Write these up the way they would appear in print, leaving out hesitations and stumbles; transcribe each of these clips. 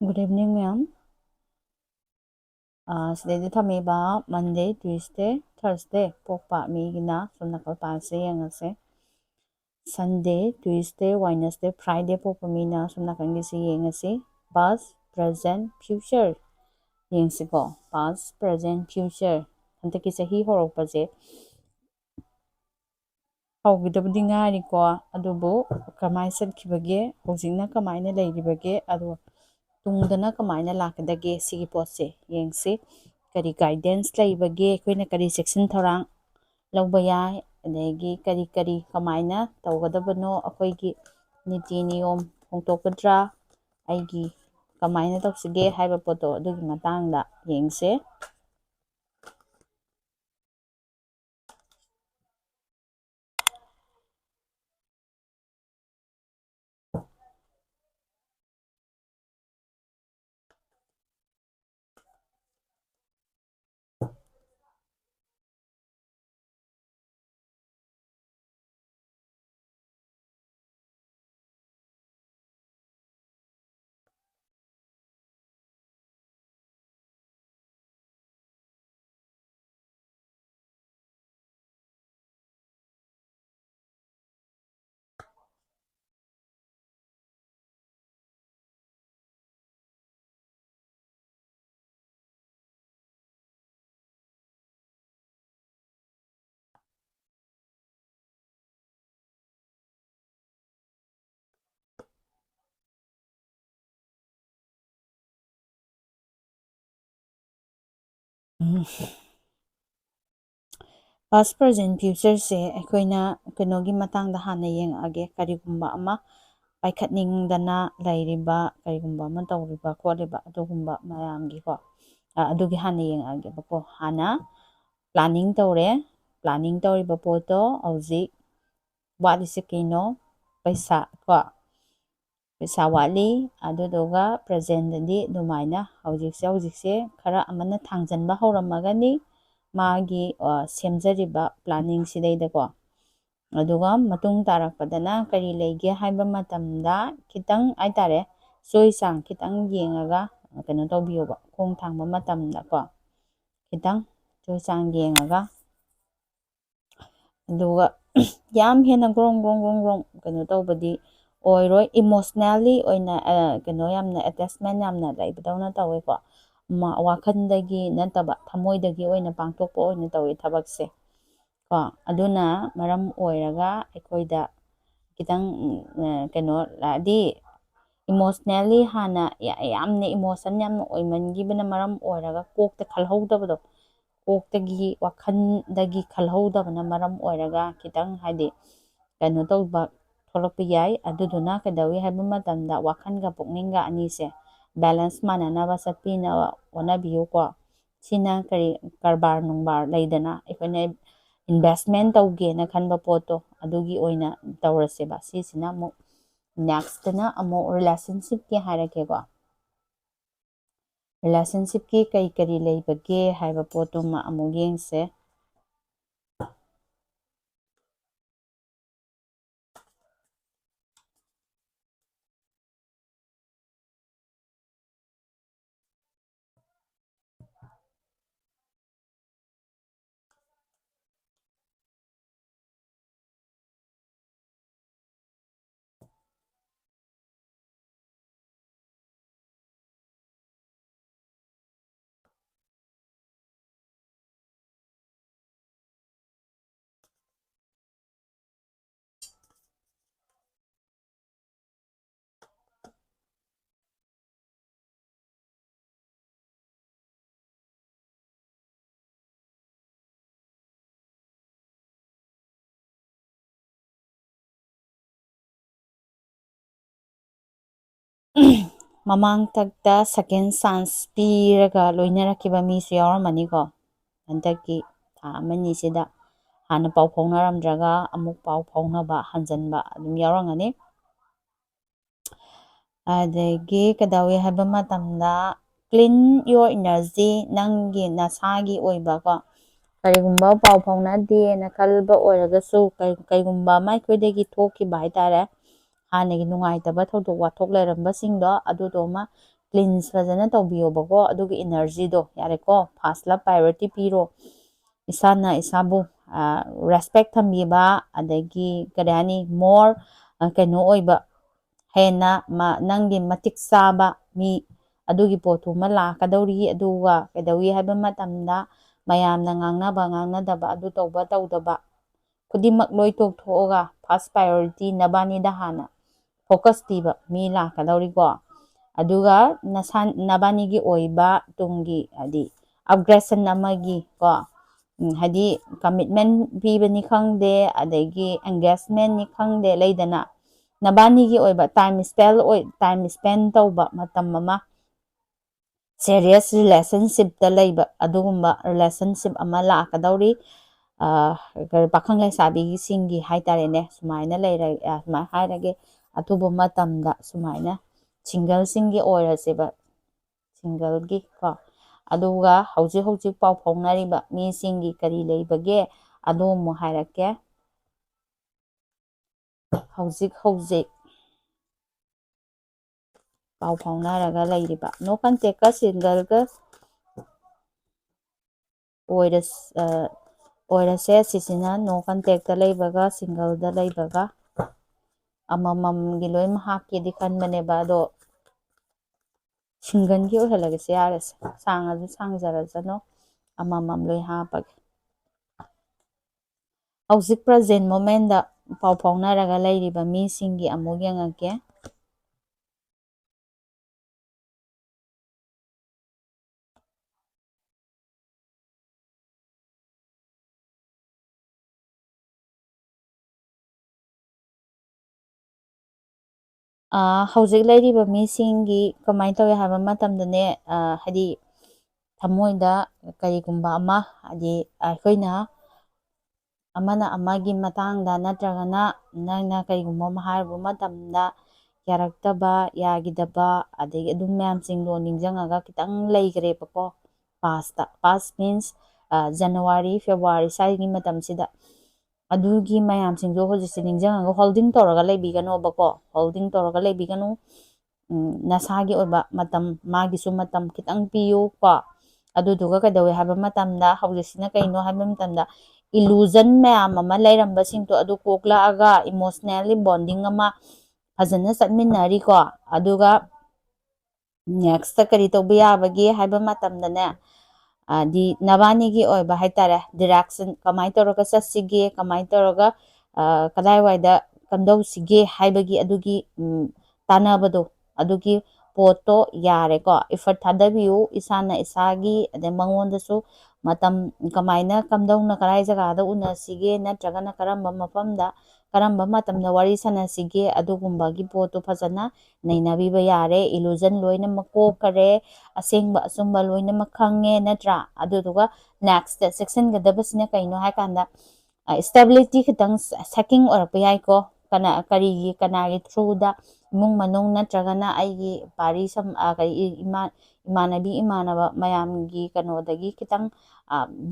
Good evening, ma'am. Today thamiba Monday, Tuesday, Thursday pokpa migina somna kalpanse yangase. Sunday, Tuesday, Wednesday, Friday pokpa mina somna kangisi yangase. Past, present, future yangsigo. Past, present, future. Hantaki sahi horokpase. Hawgidabdi ngariko adubu kamai satkibage hojingna kamaina leiribage adu tungdana kamaina lakadage sigi potse yengsi kari guidance laibage akoina kari section thorang lawba yai adegi kari kari kamaina tawgadabano akoigi niti niyom hongtokadra aigi kamaina tawsige haiba poto adugi matangda yengse. Past, present, future se akoina kanogi matangda hana yengage karigumba ama paikhatningdana lairiba karigumba ama tawriba kholiba adugumba mayamgi ko adugi hana yengage bako hana planning tawre planning tawriba poto hauji wadise kino paisa ko paisa wali adudoga present dadi dumaina haujikse khara amana thangjanba hauramagani magi semjariba planning sidaidako aduga matung tarakpadana kari leige haiba matamda kitang aitare soisang kitang yengaga kano tawbiyoba khong thangba matamda ko kitang soisang yengaga aduga yam hena grong grong grong grong kano tawbadi oiroi emotionally oina kano yamna attachment yamna laibadawna taweko wakhandagi nataba thamoidagi oina pangthokpa oina tawi thabakse ko aduna maram oiraga aikoida kitang kano ladi emotionally hana yamne emotion yamna oimangibana maram oiraga kokta khalhowdabado koktagi wakhandagi khalhowdabana maram oiraga kitang hadi kano tawba tholakpa yai aduduna kadawi haiba matamda wakhanga pukningga anise balance mananaba satpinaba honabiyu ko sina kari karbar nungbar laidana aikoina investment tawgena khanba poto adugi oina tawraseba sisina amuk next na amuk relationship ki hairake ko relationship ki kari kari leibage haiba poto ma amuk yengse. Mamang tagta second chance piraga loinarakiba misu yawramani ko hantaki tha amani sida hana pau phawnaramdraga amuk pau phawnaba hanjanba adum yawrangani adagi kadawi haiba matamda clean your energy nangi nasagi oiba ko karigumba pau phawnade na kalba oiragasu kaigumba ama aikoidagi thokkiba haitare hanagi nungaitaba thawdok wathok lairambasingdo adudoma ꯀ꯭ꯂꯤꯟꯁ ꯐꯖꯅ ꯇꯧꯕꯤꯌꯣꯕꯀꯣ ꯑꯗꯨꯒꯤ ꯏꯅꯔꯖꯤꯗꯣ ꯌꯥꯔꯦꯀꯣ first ꯂꯞ priority ꯄꯤꯔꯣ ꯏꯁꯥꯅ ꯏꯁꯥꯕꯨ respect ꯊꯝꯕꯤꯕ ꯑꯗꯒꯤ ꯀꯔꯤ ꯍꯥꯏꯅꯤ ꯃꯣꯔ ꯀꯩꯅꯣ ꯑꯣꯏꯕ ꯍꯦꯟꯅ ꯅꯪꯒꯤ ꯃꯇꯤꯛ ꯆꯥꯕ ꯃꯤ ꯑꯗꯨꯒꯤ ꯄꯣꯠꯇꯨꯃ ꯂꯥꯛꯀꯗꯧꯔꯤ ꯑꯗꯨꯒ ꯀꯩꯗꯧꯏ ꯍꯥꯏꯕ ꯃꯇꯝꯗ ꯃꯌꯥꯝꯅ ꯉꯥꯡꯅꯕ ꯉꯥꯡꯅꯗꯕ ꯑꯗꯨ ꯇꯧꯕ ꯇꯧꯗꯕ ꯈꯨꯗꯤꯡꯃꯛ ꯂꯣꯏ ꯇꯣꯛꯊꯣꯛꯑꯒ ꯐꯥꯔꯁ ꯄ꯭ꯔꯥꯏꯌꯣꯔꯤꯇꯤ ꯅꯕꯥꯅꯤꯗ ꯍꯥꯟꯅ ꯐꯣꯀꯁ ꯄꯤꯕ ꯃꯤ ꯂꯥꯛꯀꯗꯧꯔꯤꯀꯣ ꯑꯗꯨꯒ ꯅꯕꯥꯅꯤꯒꯤ ꯑꯣꯏꯕ ꯇꯨꯡꯒꯤ ꯍꯥꯏꯗꯤ ꯑꯞꯒ꯭ꯔꯦꯁꯟ ꯑꯃꯒꯤ ꯀꯣ ꯍꯥꯏꯗꯤ ꯀꯃꯤꯠꯃꯦꯟ ꯄꯤꯕꯅꯤ ꯈꯪꯗꯦ ꯑꯗꯒꯤ ꯑꯦꯡꯒꯦꯖꯃꯦꯟꯅꯤ ꯈꯪꯗꯦ ꯂꯩꯗꯅ ꯅꯕꯥꯅꯤꯒꯤ ꯑꯣꯏꯕ ꯇꯥꯏꯝ ꯁ꯭ꯄꯦꯟ ꯇꯧꯕ ꯃꯇꯝ ꯑꯃ ꯁꯦꯔꯤꯌꯁ ꯔꯤꯂꯦꯁꯟꯁꯤꯞꯇ ꯂꯩꯕ ꯑꯗꯨꯒꯨꯝꯕ ꯔꯤꯂꯦꯁꯟꯁꯤꯞ ꯑꯃ ꯂꯥꯛꯀꯗꯧꯔꯤ ꯄꯥꯈꯪ ꯂꯩꯁꯥꯕꯤꯁꯤꯡꯒꯤ ꯍꯥꯏꯇꯥꯔꯦꯅꯦ ꯁꯨꯃꯥꯏꯅ ꯁꯨꯃꯥꯏꯅ ꯍꯥꯏꯔꯒꯦ ꯑꯊꯨꯕ ꯃꯇꯝꯗ ꯁꯨꯃꯥꯏꯅ ꯁꯤꯡꯒꯜꯁꯤꯡꯒꯤ ꯑꯣꯏꯔꯁꯦꯕ ꯁꯤꯡꯒꯜꯒꯤ ꯀꯣ ꯑꯗꯨꯒ ꯍꯧꯖꯤꯛ ꯍꯧꯖꯤꯛ ꯄꯥꯎ ꯐꯥꯎꯅꯔꯤꯕ ꯃꯤꯁꯤꯡꯒꯤ ꯀꯔꯤ ꯂꯩꯕꯒꯦ ꯑꯗꯨ ꯑꯃꯨꯛ ꯍꯥꯏꯔꯛꯀꯦ ꯍꯧꯖꯤꯛ ꯄꯥꯎ ꯐꯥꯎꯅꯔꯒ ꯂꯩꯔꯤꯕ ꯅꯣ ꯀꯟꯇꯦꯛꯀ ꯁꯤꯡꯒꯜꯒ ꯑꯣꯏꯔꯁꯦ ꯁꯤꯁꯤꯅ ꯅꯣ ꯀꯟꯇꯦꯛꯇ ꯂꯩꯕꯒ ꯁꯤꯡꯒꯜꯗ ꯂꯩꯕꯒ ꯑꯃꯃꯝꯒꯤ ꯂꯣꯏꯅꯃꯛ ꯍꯥꯞꯀꯦꯗꯤ ꯈꯟꯕꯅꯦꯕ ꯑꯗꯣ ꯁꯤꯡꯒꯜꯒꯤ ꯑꯣꯏꯍꯜꯂꯒꯁꯦ ꯌꯥꯔꯁꯦ ꯁꯥꯡꯉꯁꯨ ꯁꯥꯡꯖꯔꯁꯅꯨ ꯑꯃꯃꯝ ꯂꯣꯏ ꯍꯥꯞꯄꯒꯦ ꯍꯧꯖꯤꯛ ꯄ꯭ꯔꯖꯦꯟ ꯃꯣꯃꯦꯟꯗ ꯄꯥꯎ ꯐꯥꯎꯅꯔꯒ ꯂꯩꯔꯤꯕ ꯃꯤꯁꯤꯡꯒꯤ ꯑꯃꯨꯛ ꯌꯦꯡꯉꯛꯀꯦ ꯍꯧꯖꯤꯛ ꯂꯩꯔꯤꯕ ꯃꯤꯁꯤꯡꯒꯤ ꯀꯃꯥꯏꯅ ꯇꯧꯏ ꯍꯥꯏꯕ ꯃꯇꯝꯗꯅꯦ ꯍꯥꯏꯗꯤ ꯊꯃꯣꯏꯗ ꯀꯔꯤꯒꯨꯝꯕ ꯑꯃ ꯍꯥꯏꯗꯤ ꯑꯩꯈꯣꯏꯅ ꯑꯃꯅ ꯑꯃꯒꯤ ꯃꯇꯥꯡꯗ ꯅꯠꯇ꯭ꯔꯒꯅ ꯅꯪꯅ ꯀꯔꯤꯒꯨꯝꯕ ꯑꯃ ꯍꯥꯏꯔꯨꯕ ꯃꯇꯝꯗ ꯌꯥꯔꯛꯇꯕ ꯌꯥꯈꯤꯗꯕ ꯑꯗꯒꯤ ꯑꯗꯨꯝ ꯃꯌꯥꯝꯁꯤꯡꯗꯣ ꯅꯤꯡꯁꯤꯡꯉꯒ ꯈꯤꯇꯪ ꯂꯩꯈ꯭ꯔꯦꯕꯀꯣ ꯄꯥꯁ ꯃꯤꯟꯁ ꯖꯅꯋꯥꯔꯤ ꯐꯦꯕꯋꯥꯔꯤ ꯁ꯭ꯋꯥꯏꯒꯤ ꯃꯇꯝꯁꯤꯗ ꯑꯗꯨꯒꯤ ꯃꯌꯥꯝꯁꯤꯡꯗꯣ ꯍꯧꯖꯤꯛꯁꯦ ꯅꯤꯡꯁꯤꯡꯉꯒ ꯍꯣꯜꯗꯤꯡ ꯇꯧꯔꯒ ꯂꯩꯕꯤꯒꯅꯣꯕꯀꯣ ꯍꯣꯜꯗꯤꯡ ꯇꯧꯔꯒ ꯂꯩꯕꯤꯒꯅꯨ ꯅꯁꯥꯒꯤ ꯑꯣꯏꯕ ꯃꯇꯝ ꯃꯥꯒꯤꯁꯨ ꯃꯇꯝ ꯈꯤꯇꯪ ꯄꯤꯌꯨ ꯀꯣ ꯑꯗꯨꯗꯨꯒ ꯀꯩꯗꯧꯋꯦ ꯍꯥꯏꯕ ꯃꯇꯝꯗ ꯍꯧꯖꯤꯛꯁꯤꯅ ꯀꯩꯅꯣ ꯍꯥꯏꯕ ꯃꯇꯝꯗ ꯏꯂꯨꯖꯟ ꯃꯌꯥꯝ ꯑꯃ ꯂꯩꯔꯝꯕꯁꯤꯡꯗꯣ ꯑꯗꯨ ꯀꯣꯛꯂꯛꯑꯒ ꯏꯃꯣꯁꯅꯦꯜꯂꯤ ꯕꯣꯟꯗꯤꯡ ꯑꯃ ꯐꯖꯅ ꯆꯠꯃꯤꯟꯅꯔꯤꯀꯣ ꯑꯗꯨꯒ ꯅꯦꯛꯁꯇ ꯀꯔꯤ ꯇꯧꯕ ꯌꯥꯕꯒꯦ ꯍꯥꯏꯕ ꯃꯇꯝꯗꯅꯦ ꯅꯕꯥꯅꯤꯒꯤ ꯑꯣꯏꯕ ꯍꯥꯏꯇꯥꯔꯦ ꯗꯤꯔꯦꯛꯁꯟ ꯀꯃꯥꯏꯅ ꯇꯧꯔꯒ ꯆꯠꯁꯤꯒꯦ ꯀꯃꯥꯏꯅ ꯇꯧꯔꯒ ꯀꯗꯥꯏꯋꯥꯏꯗ ꯀꯝꯗꯧꯁꯤꯒꯦ ꯍꯥꯏꯕꯒꯤ ꯑꯗꯨꯒꯤ ꯇꯥꯟꯅꯕꯗꯣ ꯑꯗꯨꯒꯤ ꯄꯣꯠꯇꯣ ꯌꯥꯔꯦꯀꯣ ꯏꯐꯔꯠ ꯊꯥꯗꯕꯤꯌꯨ ꯏꯁꯥꯅ ꯏꯁꯥꯒꯤ ꯑꯗꯩ ꯃꯉꯣꯟꯗꯁꯨ ꯃꯇꯝ ꯀꯃꯥꯏꯅ ꯀꯝꯗꯧꯅ ꯀꯗꯥꯏ ꯖꯒꯥꯗ ꯎꯅꯁꯤꯒꯦ ꯅꯠꯇ꯭ꯔꯒꯅ ꯀꯔꯝꯕ ꯃꯐꯝꯗ ꯀꯔꯝꯕ ꯃꯇꯝꯗ ꯋꯥꯔꯤ ꯁꯥꯟꯅꯁꯤꯒꯦ ꯑꯗꯨꯒꯨꯝꯕꯒꯤ ꯄꯣꯠꯇꯣ ꯐꯖꯅ ꯅꯩꯅꯕꯤꯕ ꯌꯥꯔꯦ ꯏꯂꯨꯖꯟ ꯂꯣꯏꯅꯃꯛ ꯀꯣꯛꯈꯔꯦ ꯑꯁꯦꯡꯕ ꯑꯆꯨꯝꯕ ꯂꯣꯏꯅꯃꯛ ꯈꯪꯉꯦ ꯅꯠꯇ꯭ꯔꯥ ꯑꯗꯨꯗꯨꯒ ꯅꯦꯛꯁꯇ ꯆꯦꯛꯁꯤꯟꯒꯗꯕꯁꯤꯅ ꯀꯩꯅꯣ ꯍꯥꯏꯀꯥꯟꯗ ꯏꯁꯇꯦꯕꯤꯂꯤꯇꯤ ꯈꯤꯇꯪ ꯁꯦꯀꯤꯡ ꯑꯣꯏꯔꯛꯄ ꯌꯥꯏꯀꯣ ꯀꯅꯥꯒꯤ ꯊ꯭ꯔꯨꯗ ꯏꯃꯨꯡ ꯃꯅꯨꯡ ꯅꯠꯇ꯭ꯔꯒꯅ ꯑꯩꯒꯤ ꯏꯃꯥꯟꯅꯕꯤ ꯏꯃꯥꯟꯅꯕ ꯃꯌꯥꯝꯒꯤ ꯀꯩꯅꯣꯗꯒꯤ ꯈꯤꯇꯪ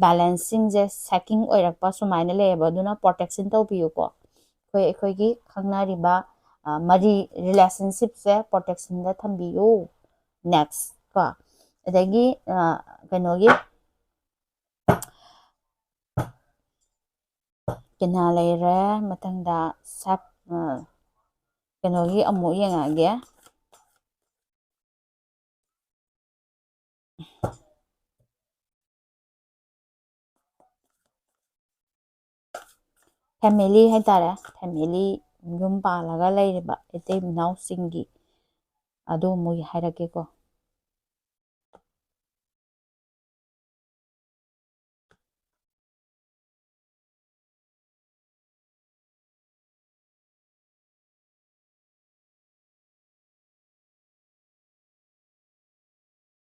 ꯕꯦꯂꯦꯟꯁꯁꯤꯡꯁꯦ ꯁꯦꯀꯤꯡ ꯑꯣꯏꯔꯛꯄ ꯁꯨꯃꯥꯏꯅ ꯂꯩꯌꯦꯕ ꯑꯗꯨꯅ ꯄ꯭ꯔꯣꯇꯦꯛꯁꯟ ꯇꯧꯕꯤꯌꯨꯀꯣ ꯑꯩꯈꯣꯏꯒꯤ ꯈꯪꯅꯔꯤꯕ ꯃꯔꯤ ꯔꯤꯂꯦꯁꯟꯁꯤꯞꯁꯦ ꯄ꯭ꯔꯣꯇꯦꯛꯁꯟꯗ ꯊꯝꯕꯤꯌꯨ ꯅꯦꯛꯁ ꯀꯣ ꯑꯗꯒꯤ ꯀꯩꯅꯣꯒꯤ ꯀꯦꯅꯥ ꯂꯩꯔꯦ ꯃꯊꯪꯗ ꯀꯩꯅꯣꯒꯤ ꯑꯃꯨꯛ ꯌꯦꯡꯉꯛꯑꯒꯦ ꯐꯦꯃꯤꯂꯤ ꯍꯥꯏꯇꯥꯔꯦ ꯐꯦꯃꯤꯂꯤ ꯌꯨꯝ ꯄꯥꯜꯂꯒ ꯂꯩꯔꯤꯕ ꯏꯇꯩ ꯏꯅꯥꯎꯁꯤꯡꯒꯤ ꯑꯗꯨ ꯑꯃꯨꯛ ꯍꯥꯏꯔꯛꯀꯦꯀꯣ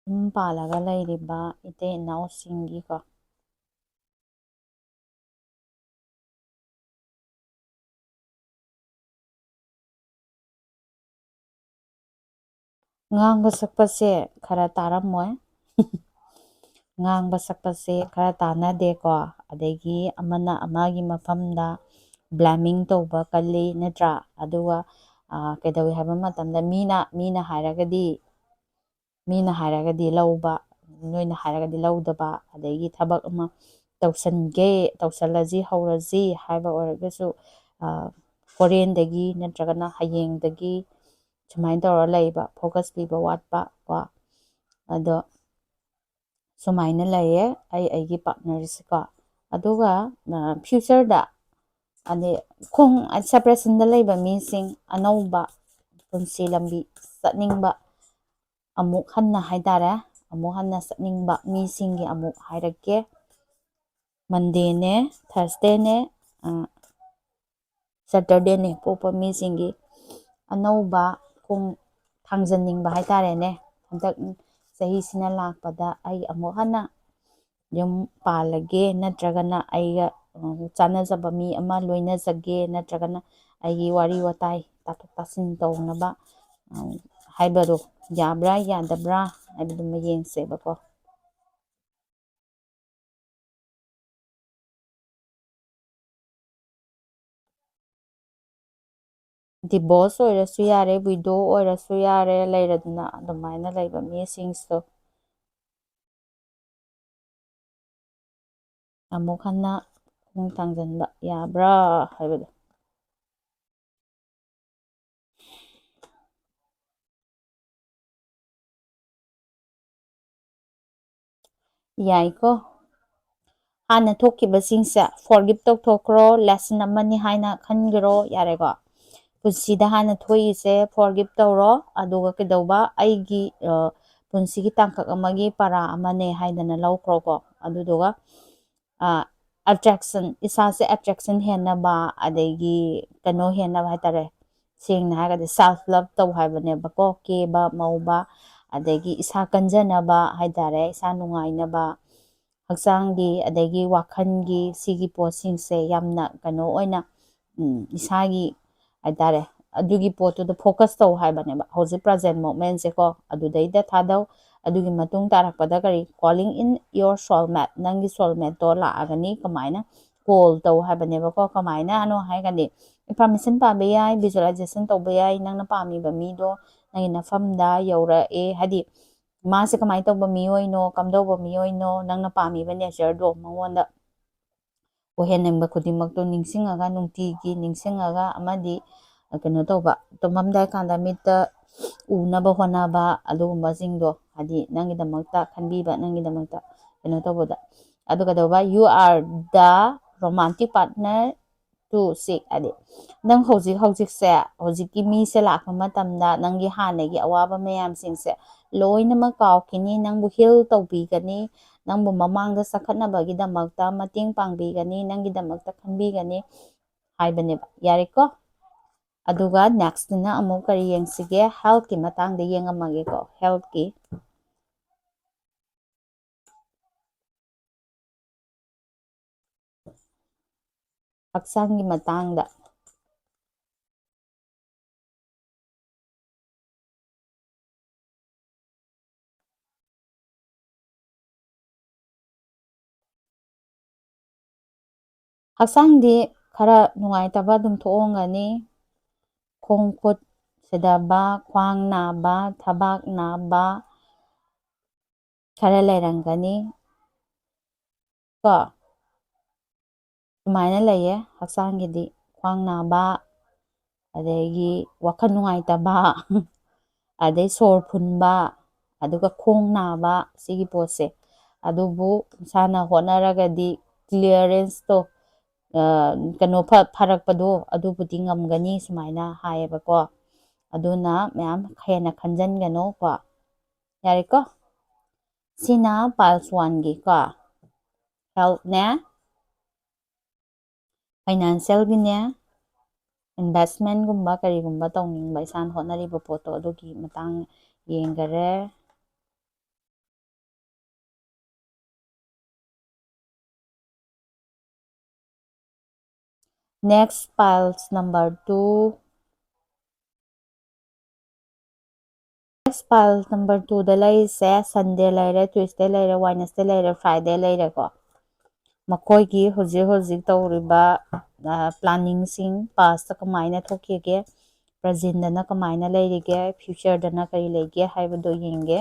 ꯌꯨꯝ ꯄꯥꯜꯂꯒ ꯂꯩꯔꯤꯕ ꯏꯇꯩ ꯏꯅꯥꯎꯁꯤꯡꯒꯤꯀꯣ ꯉꯥꯡꯕ ꯁꯛꯄꯁꯦ ꯈꯔ ꯇꯥꯔꯝꯃꯣꯏ ꯉꯥꯡꯕ ꯁꯛꯄꯁꯦ ꯈꯔ ꯇꯥꯟꯅꯗꯦꯀꯣ ꯑꯗꯒꯤ ꯑꯃꯅ ꯑꯃꯒꯤ ꯃꯐꯝꯗ ꯕ꯭ꯂꯦꯃꯤꯡ ꯇꯧꯕ ꯀꯜꯂꯤ ꯅꯠꯇ꯭ꯔꯥ ꯑꯗꯨꯒ ꯀꯩꯗꯧꯋꯤ ꯍꯥꯏꯕ ꯃꯇꯝꯗ ꯃꯤꯅ ꯍꯥꯏꯔꯒꯗꯤ ꯃꯤꯅ ꯍꯥꯏꯔꯒꯗꯤ ꯂꯧꯕ, ꯅꯣꯏꯅ ꯍꯥꯏꯔꯒꯗꯤ ꯂꯧꯗꯕ, ꯑꯗꯒꯤ ꯊꯕꯛ ꯑꯃ ꯇꯧꯁꯜꯂꯁꯤ ꯍꯧꯔꯁꯤ ꯍꯥꯏꯕ ꯑꯣꯏꯔꯒꯁꯨ ꯍꯣꯔꯦꯟꯗꯒꯤ ꯅꯠꯇ꯭ꯔꯒꯅ ꯍꯌꯦꯡꯗꯒꯤ ꯁꯨꯃꯥꯏꯅ ꯇꯧꯔ ꯂꯩꯕ, ꯐꯣꯀꯁ ꯄꯤꯕ ꯋꯥꯠꯄ ꯀꯣ, ꯑꯗꯣ ꯁꯨꯃꯥꯏꯅ ꯂꯩꯌꯦ ꯑꯩꯒꯤ ꯄꯥꯔꯠꯅꯔꯁꯤꯀꯣ. ꯑꯗꯨꯒ ꯐ꯭ꯌꯨꯆꯔꯗ ꯑꯗꯩ ꯁꯦꯄꯔꯦꯁꯟꯗ ꯂꯩꯕ ꯃꯤꯁꯤꯡ, ꯑꯅꯧꯕ ꯄꯨꯟꯁꯤ ꯂꯝꯕꯤ ꯆꯠꯅꯤꯡꯕ, ꯑꯃꯨꯛ ꯍꯟꯅ ꯍꯥꯏꯇꯥꯔꯦ, ꯑꯃꯨꯛ ꯍꯟꯅ ꯆꯠꯅꯤꯡꯕ ꯃꯤꯁꯤꯡꯒꯤ ꯑꯃꯨꯛ ꯍꯥꯏꯔꯛꯀꯦ. ꯃꯟꯗꯦꯅꯦ, ꯊꯔꯁꯗꯦꯅꯦ, ꯁꯦꯇꯔꯗꯦꯅꯦ ꯄꯣꯛꯄ ꯃꯤꯁꯤꯡꯒꯤ ꯑꯅꯧꯕ ꯈꯣꯡ ꯊꯥꯡꯖꯟꯅꯤꯡꯕ ꯍꯥꯏꯇꯥꯔꯦꯅꯦ. ꯍꯟꯗꯛ ꯆꯍꯤꯁꯤꯅ ꯂꯥꯛꯄꯗ ꯑꯩ ꯑꯃꯨꯛ ꯍꯟꯅ ꯌꯨꯝ ꯄꯥꯜꯂꯒꯦ, ꯅꯠꯇ꯭ꯔꯒꯅ ꯑꯩꯒ ꯆꯥꯟꯅꯖꯕ ꯃꯤ ꯑꯃ ꯂꯣꯏꯅꯖꯒꯦ, ꯅꯠꯇ꯭ꯔꯒꯅ ꯑꯩꯒꯤ ꯋꯥꯔꯤ ꯋꯥꯇꯥꯏ ꯇꯥꯊꯣꯛ ꯇꯥꯁꯤꯟ ꯇꯧꯅꯕ ꯍꯥꯏꯕꯗꯣ ꯌꯥꯕ꯭ꯔꯥ ꯌꯥꯗꯕ꯭ꯔꯥ ꯍꯥꯏꯕꯗꯨꯃ ꯌꯦꯡꯁꯦꯕꯀꯣ. ꯗꯤꯚꯣꯔꯁ ꯑꯣꯏꯔꯁꯨ ꯌꯥꯔꯦ, ꯋꯤꯗꯣ ꯑꯣꯏꯔꯁꯨ ꯌꯥꯔꯦ, ꯂꯩꯔꯗꯅ ꯑꯗꯨꯃꯥꯏꯅ ꯂꯩꯕ ꯃꯤꯁꯤꯡꯁꯨ ꯑꯃꯨꯛ ꯍꯟꯅ ꯈꯣꯡ ꯊꯥꯡꯖꯟꯕ ꯌꯥꯕ꯭ꯔꯥ ꯍꯥꯏꯕꯗꯣ. ꯌꯥꯏꯀꯣ. ꯍꯥꯟꯅ ꯊꯣꯛꯈꯤꯕꯁꯤꯡꯁꯦ ꯐꯣꯔꯒꯤꯞ ꯇꯧꯊꯣꯛꯈ꯭ꯔꯣ, ꯂꯦꯁꯟ ꯑꯃꯅꯤ ꯍꯥꯏꯅ ꯈꯟꯈ꯭ꯔꯣ, ꯌꯥꯔꯦꯀꯣ. ꯄꯨꯟꯁꯤꯗ ꯍꯥꯟꯅ ꯊꯣꯛꯏꯁꯦ ꯐꯣꯔꯒꯤꯞ ꯇꯧꯔꯣ, ꯑꯗꯨꯒ ꯀꯩꯗꯧꯕ, ꯑꯩꯒꯤ ꯄꯨꯟꯁꯤꯒꯤ ꯇꯥꯡꯀꯛ ꯑꯃꯒꯤ ꯄꯔꯥ ꯑꯃꯅꯦ ꯍꯥꯏꯗꯅ ꯂꯧꯈ꯭ꯔꯣꯀꯣ. ꯑꯗꯨꯗꯨꯒ ꯑꯦꯇ꯭ꯔꯦꯛꯁꯟ, ꯏꯁꯥꯁꯦ ꯑꯦꯇ꯭ꯔꯦꯛꯁꯟ ꯍꯦꯟꯅꯕ, ꯑꯗꯒꯤ ꯀꯩꯅꯣ ꯍꯦꯟꯅꯕ ꯍꯥꯏꯇꯥꯔꯦ, ꯁꯦꯡꯅ ꯍꯥꯏꯔꯒꯗꯤ ꯁꯦꯜꯐ ꯂꯚ ꯇꯧ ꯍꯥꯏꯕꯅꯦꯕꯀꯣ. ꯀꯦꯕ ꯃꯧꯕ, ꯑꯗꯒꯤ ꯏꯁꯥ ꯀꯟꯖꯅꯕ ꯍꯥꯏꯇꯥꯔꯦ, ꯏꯁꯥ ꯅꯨꯡꯉꯥꯏꯅꯕ, ꯍꯛꯆꯥꯡꯒꯤ ꯑꯗꯒꯤ ꯋꯥꯈꯜꯒꯤ ꯁꯤꯒꯤ ꯄꯣꯠꯁꯤꯡꯁꯦ ꯌꯥꯝꯅ ꯀꯩꯅꯣ ꯑꯣꯏꯅ ꯏꯁꯥꯒꯤ ꯍꯥꯏꯇꯥꯔꯦ, ꯑꯗꯨꯒꯤ ꯄꯣꯠꯇꯨꯗ ꯐꯣꯀꯁ ꯇꯧ ꯍꯥꯏꯕꯅꯦꯕ ꯍꯧꯖꯤꯛ ꯄ꯭ꯔꯖꯦꯟ ꯃꯣꯃꯦꯟꯁꯦꯀꯣ. ꯑꯗꯨꯗꯩꯗ ꯊꯥꯗꯧ. ꯑꯗꯨꯒꯤ ꯃꯇꯨꯡ ꯇꯥꯔꯛꯄꯗ ꯀꯔꯤ, ꯀꯣꯂꯤꯡ ꯏꯟ ꯌꯣꯔ ꯁꯣꯜꯃꯦꯠ, ꯅꯪꯒꯤ ꯁꯣꯜꯃꯦꯠꯇꯣ ꯂꯥꯛꯑꯒꯅꯤ. ꯀꯃꯥꯏꯅ ꯀꯣꯜ ꯇꯧ ꯍꯥꯏꯕꯅꯦꯕꯀꯣ. ꯀꯃꯥꯏꯅꯅꯣ ꯍꯥꯏꯔꯒꯗꯤ, ꯏꯟꯐꯥꯔꯃꯦꯁꯟ ꯄꯥꯕ ꯌꯥꯏ, ꯚꯤꯖꯨꯋꯦꯂꯥꯏꯖꯦꯁꯟ ꯇꯧꯕ ꯌꯥꯏ. ꯅꯪꯅ ꯄꯥꯝꯃꯤꯕ ꯃꯤꯗꯣ ꯅꯪꯒꯤ ꯅꯐꯝꯗ ꯌꯧꯔꯛꯑꯦ, ꯍꯥꯏꯗꯤ ꯃꯥꯁꯦ ꯀꯃꯥꯏꯅ ꯇꯧꯕ ꯃꯤꯑꯣꯏꯅꯣ, ꯀꯝꯗꯧꯕ ꯃꯤꯑꯣꯏꯅꯣ, ꯅꯪꯅ ꯄꯥꯝꯃꯤꯕ ꯅꯦꯆꯔꯗꯣ ꯃꯉꯣꯟꯗ ꯑꯣꯏꯍꯟꯅꯤꯡꯕ ꯈꯨꯗꯤꯡꯃꯛꯇꯣ ꯅꯤꯡꯁꯤꯡꯉꯒ, ꯅꯨꯡꯇꯤꯒꯤ ꯅꯤꯡꯁꯤꯡꯉꯒ, ꯑꯃꯗꯤ ꯀꯩꯅꯣ ꯇꯧꯕ, ꯇꯨꯝꯃꯝꯗꯥꯏ ꯀꯥꯟꯗ ꯃꯤꯠꯇ ꯎꯅꯕ ꯍꯣꯠꯅꯕ, ꯑꯗꯨꯒꯨꯝꯕꯁꯤꯡꯗꯣ ꯍꯥꯏꯗꯤ ꯅꯪꯒꯤꯗꯃꯛꯇ ꯈꯟꯕꯤꯕ, ꯅꯪꯒꯤꯗꯃꯛꯇ ꯀꯩꯅꯣ ꯇꯧꯕꯗ. ꯑꯗꯨ ꯀꯩꯗꯧꯕ, ꯌꯨ ꯑꯥꯔ ꯗ ꯔꯣꯃꯥꯟꯇꯤꯛ ꯄꯥꯔꯠꯅꯔ ꯇꯨ ꯁꯤꯛ, ꯍꯥꯏꯗꯤ ꯅꯪ ꯍꯧꯖꯤꯛꯁꯦ, ꯍꯧꯖꯤꯛꯀꯤ ꯃꯤꯁꯦ ꯂꯥꯛꯄ ꯃꯇꯝꯗ ꯅꯪꯒꯤ ꯍꯥꯟꯅꯒꯤ ꯑꯋꯥꯕ ꯃꯌꯥꯝꯁꯤꯡꯁꯦ ꯂꯣꯏꯅꯃꯛ ꯀꯥꯎꯈꯤꯅꯤ, ꯅꯪꯕꯨ ꯍꯤꯜ ꯇꯧꯕꯤꯒꯅꯤ, ꯅꯪꯕꯨ ꯃꯃꯥꯡꯗ ꯆꯈꯠꯅꯕꯒꯤꯗꯃꯛꯇ ꯃꯇꯦꯡ ꯄꯥꯡꯕꯤꯒꯅꯤ, ꯅꯪꯒꯤꯗꯃꯛꯇ ꯈꯟꯕꯤꯒꯅꯤ ꯍꯥꯏꯕꯅꯦꯕ. ꯌꯥꯔꯦꯀꯣ. ꯑꯗꯨꯒ ꯅꯦꯛꯁꯇꯅ ꯑꯃꯨꯛ ꯀꯔꯤ ꯌꯦꯡꯁꯤꯒꯦ, ꯍꯦꯜꯊꯀꯤ ꯃꯇꯥꯡꯗ ꯌꯦꯡꯉꯝꯃꯒꯦꯀꯣ. ꯍꯦꯜꯊꯀꯤ ꯍꯛꯆꯥꯡꯒꯤ ꯃꯇꯥꯡꯗ. ꯍꯛꯆꯥꯡꯗꯤ ꯈꯔ ꯅꯨꯡꯉꯥꯏꯇꯕ ꯑꯗꯨꯝ ꯊꯣꯛꯑꯝꯒꯅꯤ. ꯈꯣꯡ ꯈꯨꯠ ꯁꯤꯗꯕ, ꯈ꯭ꯋꯥꯡ ꯅꯥꯕ, ꯊꯕꯥꯛ ꯅꯥꯕ ꯈꯔ ꯂꯩꯔꯝꯒꯅꯤ ꯀꯣ. ꯁꯨꯃꯥꯏꯅ ꯂꯩꯌꯦ ꯍꯛꯆꯥꯡꯒꯤꯗꯤ. ꯈ꯭ꯋꯥꯡ ꯅꯥꯕ, ꯑꯗꯒꯤ ꯋꯥꯈꯜ ꯅꯨꯡꯉꯥꯏꯇꯕ, ꯑꯗꯩ ꯁꯣꯔ ꯐꯨꯟꯕ, ꯑꯗꯨꯒ ꯈꯣꯡ ꯅꯥꯕ, ꯁꯤꯒꯤ ꯄꯣꯠꯁꯦ. ꯑꯗꯨꯕꯨ ꯏꯁꯥꯅ ꯍꯣꯠꯅꯔꯒꯗꯤ ꯀ꯭ꯂꯤꯌꯥꯔꯦꯟꯁꯇꯣ, ꯀꯩꯅꯣ ꯐꯔꯛꯄꯗꯣ ꯑꯗꯨꯕꯨꯗꯤ ꯉꯝꯒꯅꯤ, ꯁꯨꯃꯥꯏꯅ ꯍꯥꯏꯌꯦꯕꯀꯣ. ꯑꯗꯨꯅ ꯃꯌꯥꯝ ꯍꯦꯟꯅ ꯈꯟꯖꯟꯒꯅꯣ ꯀꯣ. ꯌꯥꯔꯦꯀꯣ. ꯁꯤꯅ ꯄꯥꯏꯜꯁ 1ꯒꯤ ꯀꯣ. ꯍꯦꯜꯊꯅꯦ, ꯐꯥꯏꯅꯥꯟꯁꯤꯌꯦꯜꯒꯤꯅꯦ, ꯏꯟꯚꯦꯁꯃꯦꯟꯒꯨꯝꯕ ꯀꯔꯤꯒꯨꯝꯕ ꯇꯧꯅꯤꯡꯕ ꯏꯁꯥꯅ ꯍꯣꯠꯅꯔꯤꯕ ꯄꯣꯠꯇꯣ ꯑꯗꯨꯒꯤ ꯃꯇꯥꯡ ꯌꯦꯡꯈꯔꯦ. Next, files number 2. Next files number 2ꯗ ꯂꯩꯔꯤꯁꯦ ꯁꯟꯗꯦ ꯂꯩꯔꯦ, ꯇ꯭ꯌꯨꯁꯗꯦ ꯂꯩꯔꯦ, ꯋꯦꯗꯅꯦꯁꯗꯦ ꯂꯩꯔꯦ, ꯐ꯭ꯔꯥꯏꯗꯦ ꯂꯩꯔꯦꯀꯣ. ꯃꯈꯣꯏꯒꯤ ꯍꯧꯖꯤꯛ ꯍꯧꯖꯤꯛ ꯇꯧꯔꯤꯕ ꯄ꯭ꯂꯥꯅꯤꯡꯁꯤꯡ, ꯄꯥꯁꯇ ꯀꯃꯥꯏꯅ ꯊꯣꯛꯈꯤꯒꯦ, ꯄ꯭ꯔꯖꯦꯟꯗꯅ ꯀꯃꯥꯏꯅ ꯂꯩꯔꯤꯒꯦ, ꯐ꯭ꯌꯨꯆꯔꯗꯅ ꯀꯔꯤ ꯂꯩꯒꯦ ꯍꯥꯏꯕꯗꯣ ꯌꯦꯡꯒꯦ.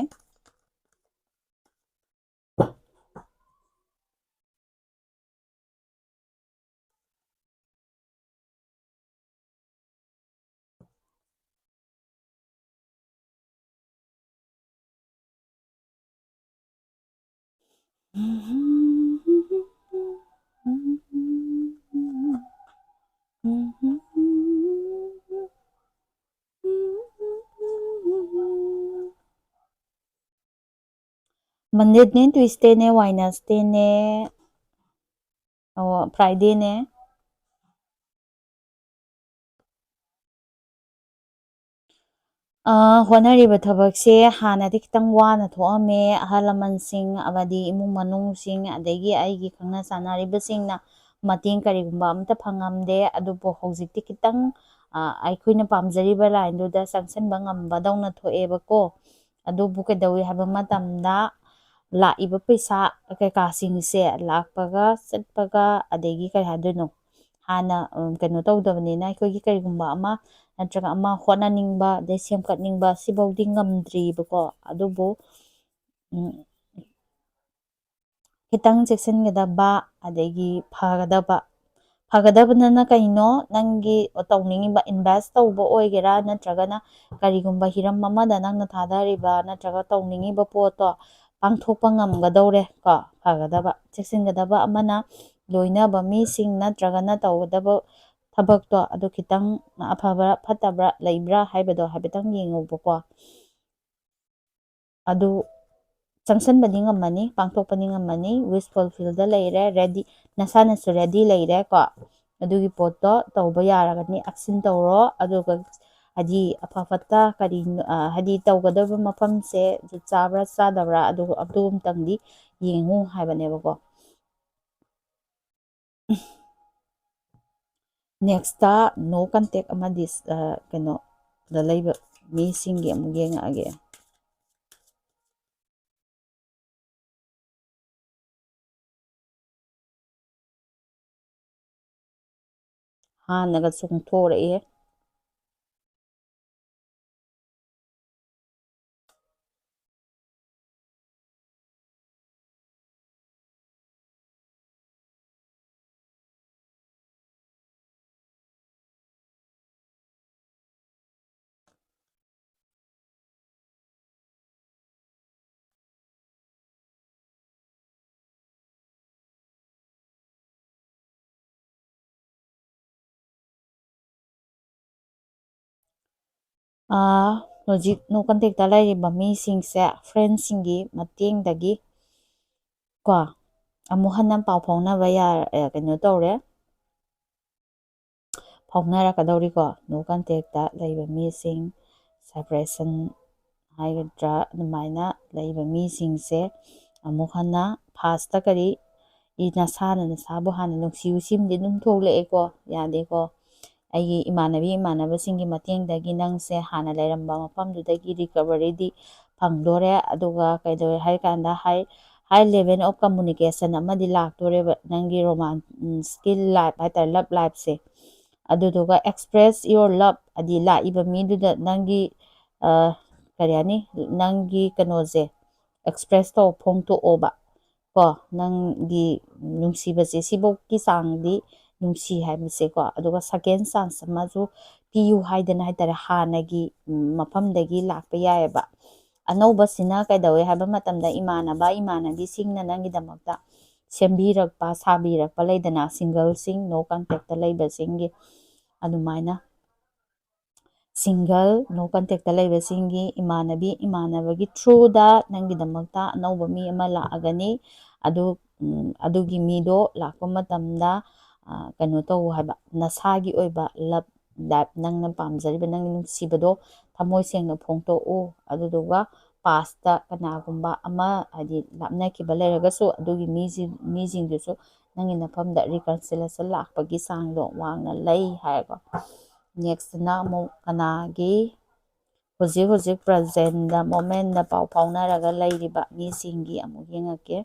Monday Tuesday Wednesday Friday ꯍꯣꯠꯅꯔꯤꯕ ꯊꯕꯛꯁꯦ ꯍꯥꯟꯅꯗꯤ ꯈꯤꯇꯪ ꯋꯥꯅ ꯊꯣꯛꯑꯝꯃꯦ ꯑꯍꯜ ꯂꯃꯟꯁꯤꯡ ꯑꯃꯗꯤ ꯏꯃꯨꯡ ꯃꯅꯨꯡꯁꯤꯡ ꯑꯗꯒꯤ ꯑꯩꯒꯤ ꯈꯪꯅ ꯆꯥꯟꯅꯔꯤꯕꯁꯤꯡꯅ ꯃꯇꯦꯡ ꯀꯔꯤꯒꯨꯝꯕ ꯑꯝꯇ ꯐꯪꯉꯝꯗꯦ ꯑꯗꯨꯕꯨ ꯍꯧꯖꯤꯛꯇꯤ ꯈꯤꯇꯪ ꯑꯩꯈꯣꯏꯅ ꯄꯥꯝꯖꯔꯤꯕ ꯂꯥꯏꯟꯗꯨꯗ ꯆꯪꯁꯤꯟꯕ ꯉꯝꯕꯗꯧꯅ ꯊꯣꯛꯑꯦꯕꯀꯣ ꯑꯗꯨꯕꯨ ꯀꯩꯗꯧꯏ ꯍꯥꯏꯕ ꯃꯇꯝꯗ ꯂꯥꯛꯏꯕ ꯄꯩꯁꯥ ꯀꯩꯀꯥꯁꯤꯡꯁꯦ ꯂꯥꯛꯄꯒ ꯆꯠꯄꯒ ꯑꯗꯒꯤ ꯀꯩ ꯍꯥꯏꯗꯣꯏꯅꯣ ꯍꯥꯟꯅ ꯀꯩꯅꯣ ꯇꯧꯗꯕꯅꯤꯅ ꯑꯩꯈꯣꯏꯒꯤ ꯀꯔꯤꯒꯨꯝꯕ ꯑꯃ ꯅꯠꯇ꯭ꯔꯒ ꯑꯃ ꯍꯣꯠꯅꯅꯤꯡꯕ ꯑꯗꯩ ꯁꯦꯝꯒꯠꯅꯤꯡꯕ ꯁꯤꯐꯧꯗꯤ ꯉꯝꯗ꯭ꯔꯤꯕꯀꯣ ꯑꯗꯨꯕꯨ ꯈꯤꯇꯪ ꯆꯦꯛꯁꯤꯟꯒꯗꯕ ꯑꯗꯒꯤ ꯐꯒꯗꯕꯅ ꯀꯩꯅꯣ ꯅꯪꯒꯤ ꯇꯧꯅꯤꯡꯉꯤꯕ ꯏꯟꯚꯦꯁ ꯇꯧꯕ ꯑꯣꯏꯒꯦꯔꯥ ꯅꯠꯇ꯭ꯔꯒꯅ ꯀꯔꯤꯒꯨꯝꯕ ꯍꯤꯔꯝ ꯑꯃꯗ ꯅꯪꯅ ꯊꯥꯗꯔꯤꯕ ꯅꯠꯇ꯭ꯔꯒ ꯇꯧꯅꯤꯡꯉꯤꯕ ꯄꯣꯠꯇꯣ ꯄꯥꯡꯊꯣꯛꯄ ꯉꯝꯒꯗꯧꯔꯦ ꯀꯣ ꯐꯒꯗꯕ ꯆꯦꯛꯁꯤꯟꯒꯗꯕ ꯑꯃꯅ ꯂꯣꯏꯅꯕ ꯃꯤꯁꯤꯡ ꯅꯠꯇ꯭ꯔꯒꯅ ꯇꯧꯒꯗꯕ ꯊꯕꯛꯇꯣ ꯑꯗꯨ ꯈꯤꯇꯪ ꯑꯐꯕ꯭ꯔꯥ ꯐꯠꯇꯕ꯭ꯔꯥ ꯂꯩꯕ꯭ꯔꯥ ꯍꯥꯏꯕꯗꯣ ꯍꯥꯏꯐꯦꯠꯇꯪ ꯌꯦꯡꯉꯨꯕꯀꯣ ꯑꯗꯨ ꯆꯪꯁꯟꯕꯗꯤ ꯉꯝꯃꯅꯤ ꯄꯥꯡꯊꯣꯛꯄꯗꯤ ꯉꯝꯃꯅꯤ ꯋꯤꯁ ꯐꯨꯜꯐꯤꯜꯗ ꯂꯩꯔꯦ ꯔꯦꯗꯤ ꯅꯁꯥꯅꯁꯨ ꯔꯦꯗꯤ ꯂꯩꯔꯦ ꯀꯣ ꯑꯗꯨꯒꯤ ꯄꯣꯠꯇꯣ ꯇꯧꯕ ꯌꯥꯔꯒꯅꯤ ꯑꯦꯛꯁꯟ ꯇꯧꯔꯣ ꯑꯗꯨꯒ ꯍꯥꯏꯗꯤ ꯑꯐ ꯐꯠꯇ ꯀꯔꯤꯅꯣ ꯍꯥꯏꯗꯤ ꯇꯧꯒꯗꯕ ꯃꯐꯝꯁꯦ ꯆꯥꯕ꯭ꯔꯥ ꯆꯥꯗꯕ꯭ꯔꯥ ꯑꯗꯨꯒ ꯑꯗꯨꯝꯇꯪꯗꯤ ꯌꯦꯡꯉꯨ ꯍꯥꯏꯕꯅꯦꯕꯀꯣ ꯅꯦꯛꯁꯇ ꯅꯣ ꯀꯟꯇꯦꯛ ꯑꯃꯗꯤ ꯀꯩꯅꯣꯗ ꯂꯩꯕ ꯃꯤꯁꯤꯡꯒꯤ ꯑꯃꯨꯛ ꯌꯦꯡꯉꯛꯑꯒꯦ ꯍꯥꯟꯅꯒ ꯆꯣꯡꯊꯣꯔꯛꯑꯦ ꯍꯧꯖꯤꯛ ꯅꯣ ꯀꯟꯇꯦꯛꯇ ꯂꯩꯔꯤꯕ ꯃꯤꯁꯤꯡꯁꯦ ꯐ꯭ꯔꯦꯟꯁꯤꯡꯒꯤ ꯃꯇꯦꯡꯗꯒꯤ ꯀꯣ ꯑꯃꯨꯛ ꯍꯟꯅ ꯄꯥꯎ ꯐꯥꯎꯅꯕ ꯀꯩꯅꯣ ꯇꯧꯔꯦ ꯐꯥꯎꯅꯔꯛꯀꯗꯧꯔꯤꯀꯣ ꯅꯣ ꯀꯟꯇꯦꯛꯇ ꯂꯩꯕ ꯃꯤꯁꯤꯡ ꯁꯦꯄꯔꯦꯁꯟ ꯍꯥꯏꯒꯗ꯭ꯔꯥ ꯑꯗꯨꯃꯥꯏꯅ ꯂꯩꯕ ꯃꯤꯁꯤꯡꯁꯦ ꯑꯃꯨꯛ ꯍꯟꯅ ꯐꯥꯁꯇ ꯀꯔꯤ ꯅꯁꯥꯅ ꯅꯁꯥꯕꯨ ꯍꯥꯟꯅ ꯅꯨꯡꯁꯤ ꯁꯤꯝꯗꯤ ꯑꯗꯨꯝ ꯊꯣꯛꯂꯛꯑꯦꯀꯣ ꯌꯥꯗꯦꯀꯣ ꯑꯩꯒꯤ ꯏꯃꯥꯟꯅꯕꯁꯤꯡꯒꯤ ꯃꯇꯦꯡꯗꯒꯤ ꯅꯪꯁꯦ ꯍꯥꯟꯅ ꯂꯩꯔꯝꯕ ꯃꯐꯝꯗꯨꯗꯒꯤ ꯔꯤꯀꯕꯔꯤꯗꯤ ꯐꯪꯗꯣꯔꯦ ꯑꯗꯨꯒ ꯀꯩꯗꯧꯔꯦ ꯍꯥꯏ ꯀꯥꯟꯗ ꯍꯥꯏ ꯂꯦꯚꯦꯜ ꯑꯣꯐ ꯀꯝꯃꯨꯅꯤꯀꯦꯁꯟ ꯑꯃꯗꯤ ꯂꯥꯛꯇꯣꯔꯦꯕ ꯅꯪꯒꯤ ꯁ꯭ꯀꯤꯜ ꯂꯥꯏꯐ ꯍꯥꯏꯇꯥꯔꯦ ꯂꯞ ꯂꯥꯏꯐꯁꯦ ꯑꯗꯨꯗꯨꯒ ꯑꯦꯛꯁꯄ꯭ꯔꯦꯁ ꯌꯣꯔ ꯂꯞ ꯍꯥꯏꯗꯤ ꯂꯥꯛꯏꯕ ꯃꯤꯗꯨꯗ ꯅꯪꯒꯤ ꯀꯔꯤ ꯍꯥꯏꯅꯤ ꯅꯪꯒꯤ ꯀꯩꯅꯣꯁꯦ ꯑꯦꯛꯁꯄ꯭ꯔꯦꯁ ꯇꯧ ꯐꯣꯡꯗꯣꯛꯑꯣꯕ ꯀꯣ ꯅꯪꯒꯤ ꯅꯨꯡꯁꯤꯕꯁꯦ ꯁꯤꯐꯧꯀꯤ ꯆꯥꯡꯗꯤ ꯅꯨꯡꯁꯤ ꯍꯥꯏꯕꯁꯦꯀꯣ ꯑꯗꯨꯒ ꯁꯦꯀꯦꯟ ꯆꯥꯟꯁ ꯑꯃꯁꯨ ꯄꯤꯌꯨ ꯍꯥꯏꯗꯅ ꯍꯥꯏꯇꯥꯔꯦ ꯍꯥꯟꯅꯒꯤ ꯃꯐꯝꯗꯒꯤ ꯂꯥꯛꯄ ꯌꯥꯏꯑꯕ ꯑꯅꯧꯕꯁꯤꯅ ꯀꯩꯗꯧꯋꯦ ꯍꯥꯏꯕ ꯃꯇꯝꯗ ꯏꯃꯥꯟꯅꯕꯤꯁꯤꯡꯅ ꯅꯪꯒꯤꯗꯃꯛꯇ ꯁꯦꯝꯕꯤꯔꯛꯄ ꯁꯥꯕꯤꯔꯛꯄ ꯂꯩꯗꯅ ꯁꯤꯡꯒꯜꯁꯤꯡ ꯅꯣ ꯀꯟꯇꯦꯛꯇ ꯂꯩꯕꯁꯤꯡꯒꯤ ꯑꯗꯨꯃꯥꯏꯅ ꯁꯤꯡꯒꯜ ꯅꯣ ꯀꯟꯇꯦꯛꯇ ꯂꯩꯕꯁꯤꯡꯒꯤ ꯏꯃꯥꯟꯅꯕꯒꯤ ꯊ꯭ꯔꯨꯗ ꯅꯪꯒꯤꯗꯃꯛꯇ ꯑꯅꯧꯕ ꯃꯤ ꯑꯃ ꯂꯥꯛꯑꯒꯅꯤ ꯑꯗꯨꯒꯤ ꯃꯤꯗꯣ ꯂꯥꯛꯄ ꯃꯇꯝꯗ ꯀꯩꯅꯣ ꯇꯧ ꯍꯥꯏꯕ ꯅꯁꯥꯒꯤ ꯑꯣꯏꯕ ꯂꯞ ꯂꯥꯏꯐ ꯅꯪꯅ ꯄꯥꯝꯖꯔꯤꯕ ꯅꯪꯒꯤ ꯅꯨꯡꯁꯤꯕꯗꯣ ꯊꯃꯣꯏ ꯁꯦꯡꯅ ꯐꯣꯡꯗꯣꯛꯎ ꯑꯗꯨꯗꯨꯒ ꯄꯥꯁꯇ ꯀꯅꯥꯒꯨꯝꯕ ꯑꯃ ꯍꯥꯏꯗꯤ ꯂꯥꯞꯅꯈꯤꯕ ꯂꯩꯔꯒꯁꯨ ꯑꯗꯨꯒꯤ ꯃꯤꯁꯤꯡꯗꯨꯁꯨ ꯅꯪꯒꯤ ꯅꯐꯝꯗ ꯔꯤꯀꯟꯁꯤꯂꯦꯁꯟ ꯂꯥꯛꯄꯒꯤ ꯆꯥꯡꯗꯣ ꯋꯥꯡꯅ ꯂꯩ ꯍꯥꯏꯀꯣ ꯅꯦꯛꯁꯇꯅ ꯑꯃꯨꯛ ꯀꯅꯥꯒꯤ ꯍꯧꯖꯤꯛ ꯍꯧꯖꯤꯛ ꯄ꯭ꯔꯖꯦꯟꯗ ꯃꯣꯃꯦꯟꯗ ꯄꯥꯎ ꯐꯥꯎꯅꯔꯒ ꯂꯩꯔꯤꯕ ꯃꯤꯁꯤꯡꯒꯤ ꯑꯃꯨꯛ ꯌꯦꯡꯉꯛꯀꯦ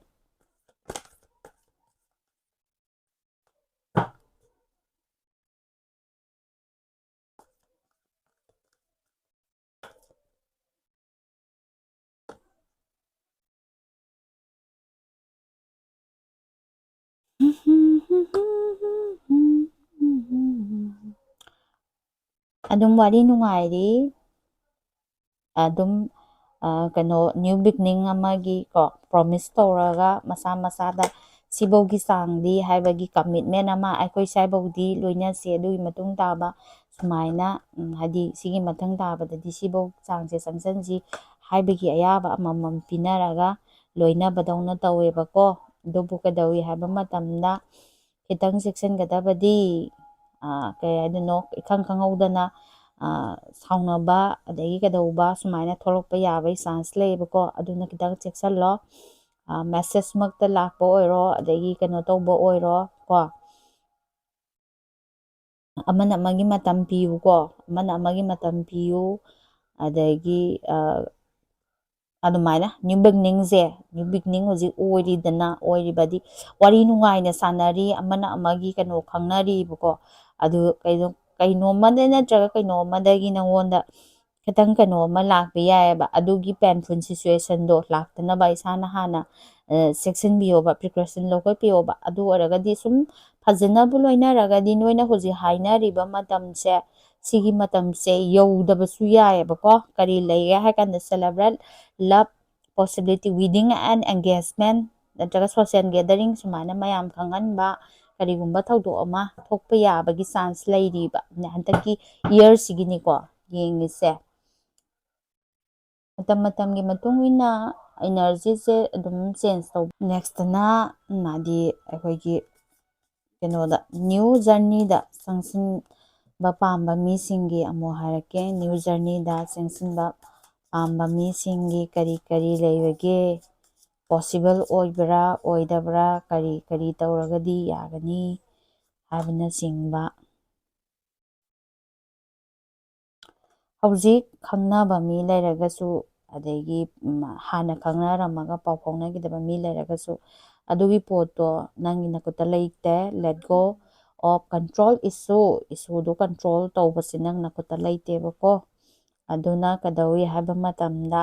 ꯑꯗꯨꯝ ꯋꯥꯔꯤ ꯅꯨꯡꯉꯥꯏꯔꯤ ꯑꯗꯨꯝ ꯀꯩꯅꯣ ꯅ꯭ꯌꯨ ꯕꯤꯒꯤꯅꯤꯡ ꯑꯃꯒꯤ ꯀꯣ ꯄ꯭ꯔꯣꯃꯤꯁ ꯇꯧꯔꯒ ꯃꯁꯥ ꯃꯁꯥꯗ ꯁꯤꯐꯧꯒꯤ ꯆꯥꯡꯗꯤ ꯍꯥꯏꯕꯒꯤ ꯀꯃꯤꯠꯃꯦꯟ ꯑꯃ ꯑꯩꯈꯣꯏ ꯁ꯭ꯋꯥꯏꯐꯥꯎꯗꯤ ꯂꯣꯏꯅꯁꯦ ꯑꯗꯨꯒꯤ ꯃꯇꯨꯡ ꯇꯥꯕ ꯁꯨꯃꯥꯏꯅ ꯍꯥꯏꯗꯤ ꯁꯤꯒꯤ ꯃꯊꯪ ꯇꯥꯕꯗꯗꯤ ꯁꯤꯐꯧ ꯆꯥꯡꯁꯦ ꯆꯪꯁꯤꯟꯁꯤ ꯍꯥꯏꯕꯒꯤ ꯑꯌꯥꯕ ꯑꯃꯃꯝ ꯄꯤꯅꯔꯒ ꯂꯣꯏꯅꯕꯗꯧꯅ ꯇꯧꯋꯦꯕꯀꯣ ꯑꯗꯨꯕꯨ ꯀꯩꯗꯧꯋꯤ ꯍꯥꯏꯕ ꯃꯇꯝꯗ ꯈꯤꯇꯪ ꯆꯦꯛꯁꯤꯟꯒꯗꯕꯗꯤ ꯀꯩ ꯍꯥꯏꯗꯣꯏꯅꯣ ꯏꯈꯪ ꯈꯪꯍꯧꯗꯅ ꯁꯥꯎꯅꯕ ꯑꯗꯒꯤ ꯀꯩꯗꯧꯕ ꯁꯨꯃꯥꯏꯅ ꯊꯣꯛꯂꯛꯄ ꯌꯥꯕꯒꯤ ꯆꯥꯟꯁ ꯂꯩꯌꯦꯕꯀꯣ ꯑꯗꯨꯅ ꯈꯤꯇꯪ ꯆꯦꯛꯁꯤꯜꯂꯣ ꯃꯦꯁꯦꯖꯃꯛꯇ ꯂꯥꯛꯄ ꯑꯣꯏꯔꯣ ꯑꯗꯒꯤ ꯀꯩꯅꯣ ꯇꯧꯕ ꯑꯣꯏꯔꯣ ꯀꯣ ꯑꯃꯅ ꯑꯃꯒꯤ ꯃꯇꯝ ꯄꯤꯌꯨꯀꯣ ꯑꯃꯅ ꯑꯃꯒꯤ ꯃꯇꯝ ꯄꯤꯌꯨ ꯑꯗꯒꯤ ꯑꯗꯨꯃꯥꯏꯅ ꯅ꯭ꯌꯨ ꯕꯤꯒꯤꯅꯤꯡꯁꯦ ꯅ꯭ꯌꯨ ꯕꯤꯒꯤꯅꯤꯡ ꯍꯧꯖꯤꯛ ꯑꯣꯏꯔꯤꯕꯗꯤ ꯋꯥꯔꯤ ꯅꯨꯡꯉꯥꯏꯅ ꯁꯥꯟꯅꯔꯤ ꯑꯃꯅ ꯑꯃꯒꯤ ꯀꯩꯅꯣ ꯈꯪꯅꯔꯤꯕꯀꯣ ꯑꯗꯨ ꯀꯩꯅꯣꯝꯃꯗ ꯅꯠꯇ꯭ꯔꯒ ꯀꯩꯅꯣꯝꯃꯗꯒꯤ ꯅꯪꯉꯣꯟꯗ ꯈꯤꯇꯪ ꯀꯩꯅꯣ ꯑꯃ ꯂꯥꯛꯄ ꯌꯥꯏꯑꯕ ꯑꯗꯨꯒꯤ ꯄꯦꯟꯐꯨꯜ ꯁꯤꯆꯨꯋꯦꯁꯟꯗꯣ ꯂꯥꯛꯇꯅꯕ ꯏꯁꯥꯅ ꯍꯥꯟꯅ ꯆꯦꯛꯁꯤꯟꯕꯤꯌꯣꯕ ꯄ꯭ꯔꯤꯀꯣꯁꯟ ꯂꯧꯈꯠꯄꯤꯌꯣꯕ ꯑꯗꯨ ꯑꯣꯏꯔꯒꯗꯤ ꯁꯨꯝ ꯐꯖꯅꯕꯨ ꯂꯣꯏꯅꯔꯒꯗꯤ ꯅꯣꯏꯅ ꯍꯧꯖꯤꯛ ꯍꯥꯏꯅꯔꯤꯕ ꯃꯇꯝꯁꯦ ꯁꯤꯒꯤ ꯃꯇꯝꯁꯦ ꯌꯧꯗꯕꯁꯨ ꯌꯥꯏꯑꯕꯀꯣ ꯀꯔꯤ ꯂꯩꯒꯦ ꯍꯥꯏ ꯀꯥꯟꯗ ꯁꯦꯂꯦꯕ꯭ꯔꯦꯠ ꯂꯞ ꯄꯣꯁꯤꯕꯤꯂꯤꯇꯤ ꯋꯤꯗꯤꯡ ꯑꯦꯟ ꯑꯦꯡꯒꯦꯖꯃꯦꯟ ꯅꯠꯇ꯭ꯔꯒ ꯁꯣꯁꯤꯌꯦꯜ ꯒꯦꯗꯔꯤꯡ ꯁꯨꯃꯥꯏꯅ ꯃꯌꯥꯝ ꯈꯪꯍꯟꯕ ꯀꯔꯤꯒꯨꯝꯕ ꯊꯧꯗꯣꯛ ꯑꯃ ꯊꯣꯛꯄ ꯌꯥꯕꯒꯤ ꯆꯥꯟꯁ ꯂꯩꯔꯤꯕ ꯍꯟꯗꯛꯀꯤ ꯏꯌꯔꯁꯤꯒꯤꯅꯤꯀꯣ ꯌꯦꯡꯉꯤꯁꯦ ꯃꯇꯝ ꯃꯇꯝꯒꯤ ꯃꯇꯨꯡ ꯏꯟꯅ ꯏꯅꯔꯖꯤꯁꯦ ꯑꯗꯨꯝ ꯆꯦꯟꯖ ꯇꯧꯕ ꯅꯦꯛꯁꯇꯅ ꯃꯥꯗꯤ ꯑꯩꯈꯣꯏꯒꯤ ꯀꯩꯅꯣꯗ ꯅ꯭ꯌꯨ ꯖꯔꯅꯤꯗ ꯆꯪꯁꯤꯟꯕ ꯄꯥꯝꯕ ꯃꯤꯁꯤꯡꯒꯤ ꯑꯃꯨꯛ ꯍꯥꯏꯔꯛꯀꯦ ꯅ꯭ꯌꯨ ꯖꯔꯅꯤꯗ ꯆꯪꯁꯤꯟꯕ ꯄꯥꯝꯕ ꯃꯤꯁꯤꯡꯒꯤ ꯀꯔꯤ ꯀꯔꯤ ꯂꯩꯕꯒꯦ ꯄꯣꯁꯤꯕꯜ ꯑꯣꯏꯕ꯭ꯔꯥ ꯑꯣꯏꯗꯕ꯭ꯔꯥ ꯀꯔꯤ ꯀꯔꯤ ꯇꯧꯔꯒꯗꯤ ꯌꯥꯒꯅꯤ ꯍꯥꯏꯕꯅꯆꯤꯡꯕ ꯍꯧꯖꯤꯛ ꯈꯪꯅꯕ ꯃꯤ ꯂꯩꯔꯒꯁꯨ ꯑꯗꯒꯤ ꯍꯥꯟꯅ ꯈꯪꯅꯔꯝꯃꯒ ꯄꯥꯎ ꯐꯥꯎꯅꯈꯤꯗꯕ ꯃꯤ ꯂꯩꯔꯒꯁꯨ ꯑꯗꯨꯒꯤ ꯄꯣꯠꯇꯣ ꯅꯪꯒꯤ ꯅꯈꯨꯠꯇ ꯂꯩꯇꯦ ꯂꯦꯠ ꯒꯣ ꯑꯣꯐ ꯀꯟꯇ꯭ꯔꯣꯜ ꯏꯁꯨꯗꯣ ꯀꯟꯇ꯭ꯔꯣꯜ ꯇꯧꯕꯁꯤ ꯅꯪ ꯅꯈꯨꯠꯇ ꯂꯩꯇꯦꯕꯀꯣ ꯑꯗꯨꯅ ꯀꯩꯗꯧꯋꯤ ꯍꯥꯏꯕ ꯃꯇꯝꯗ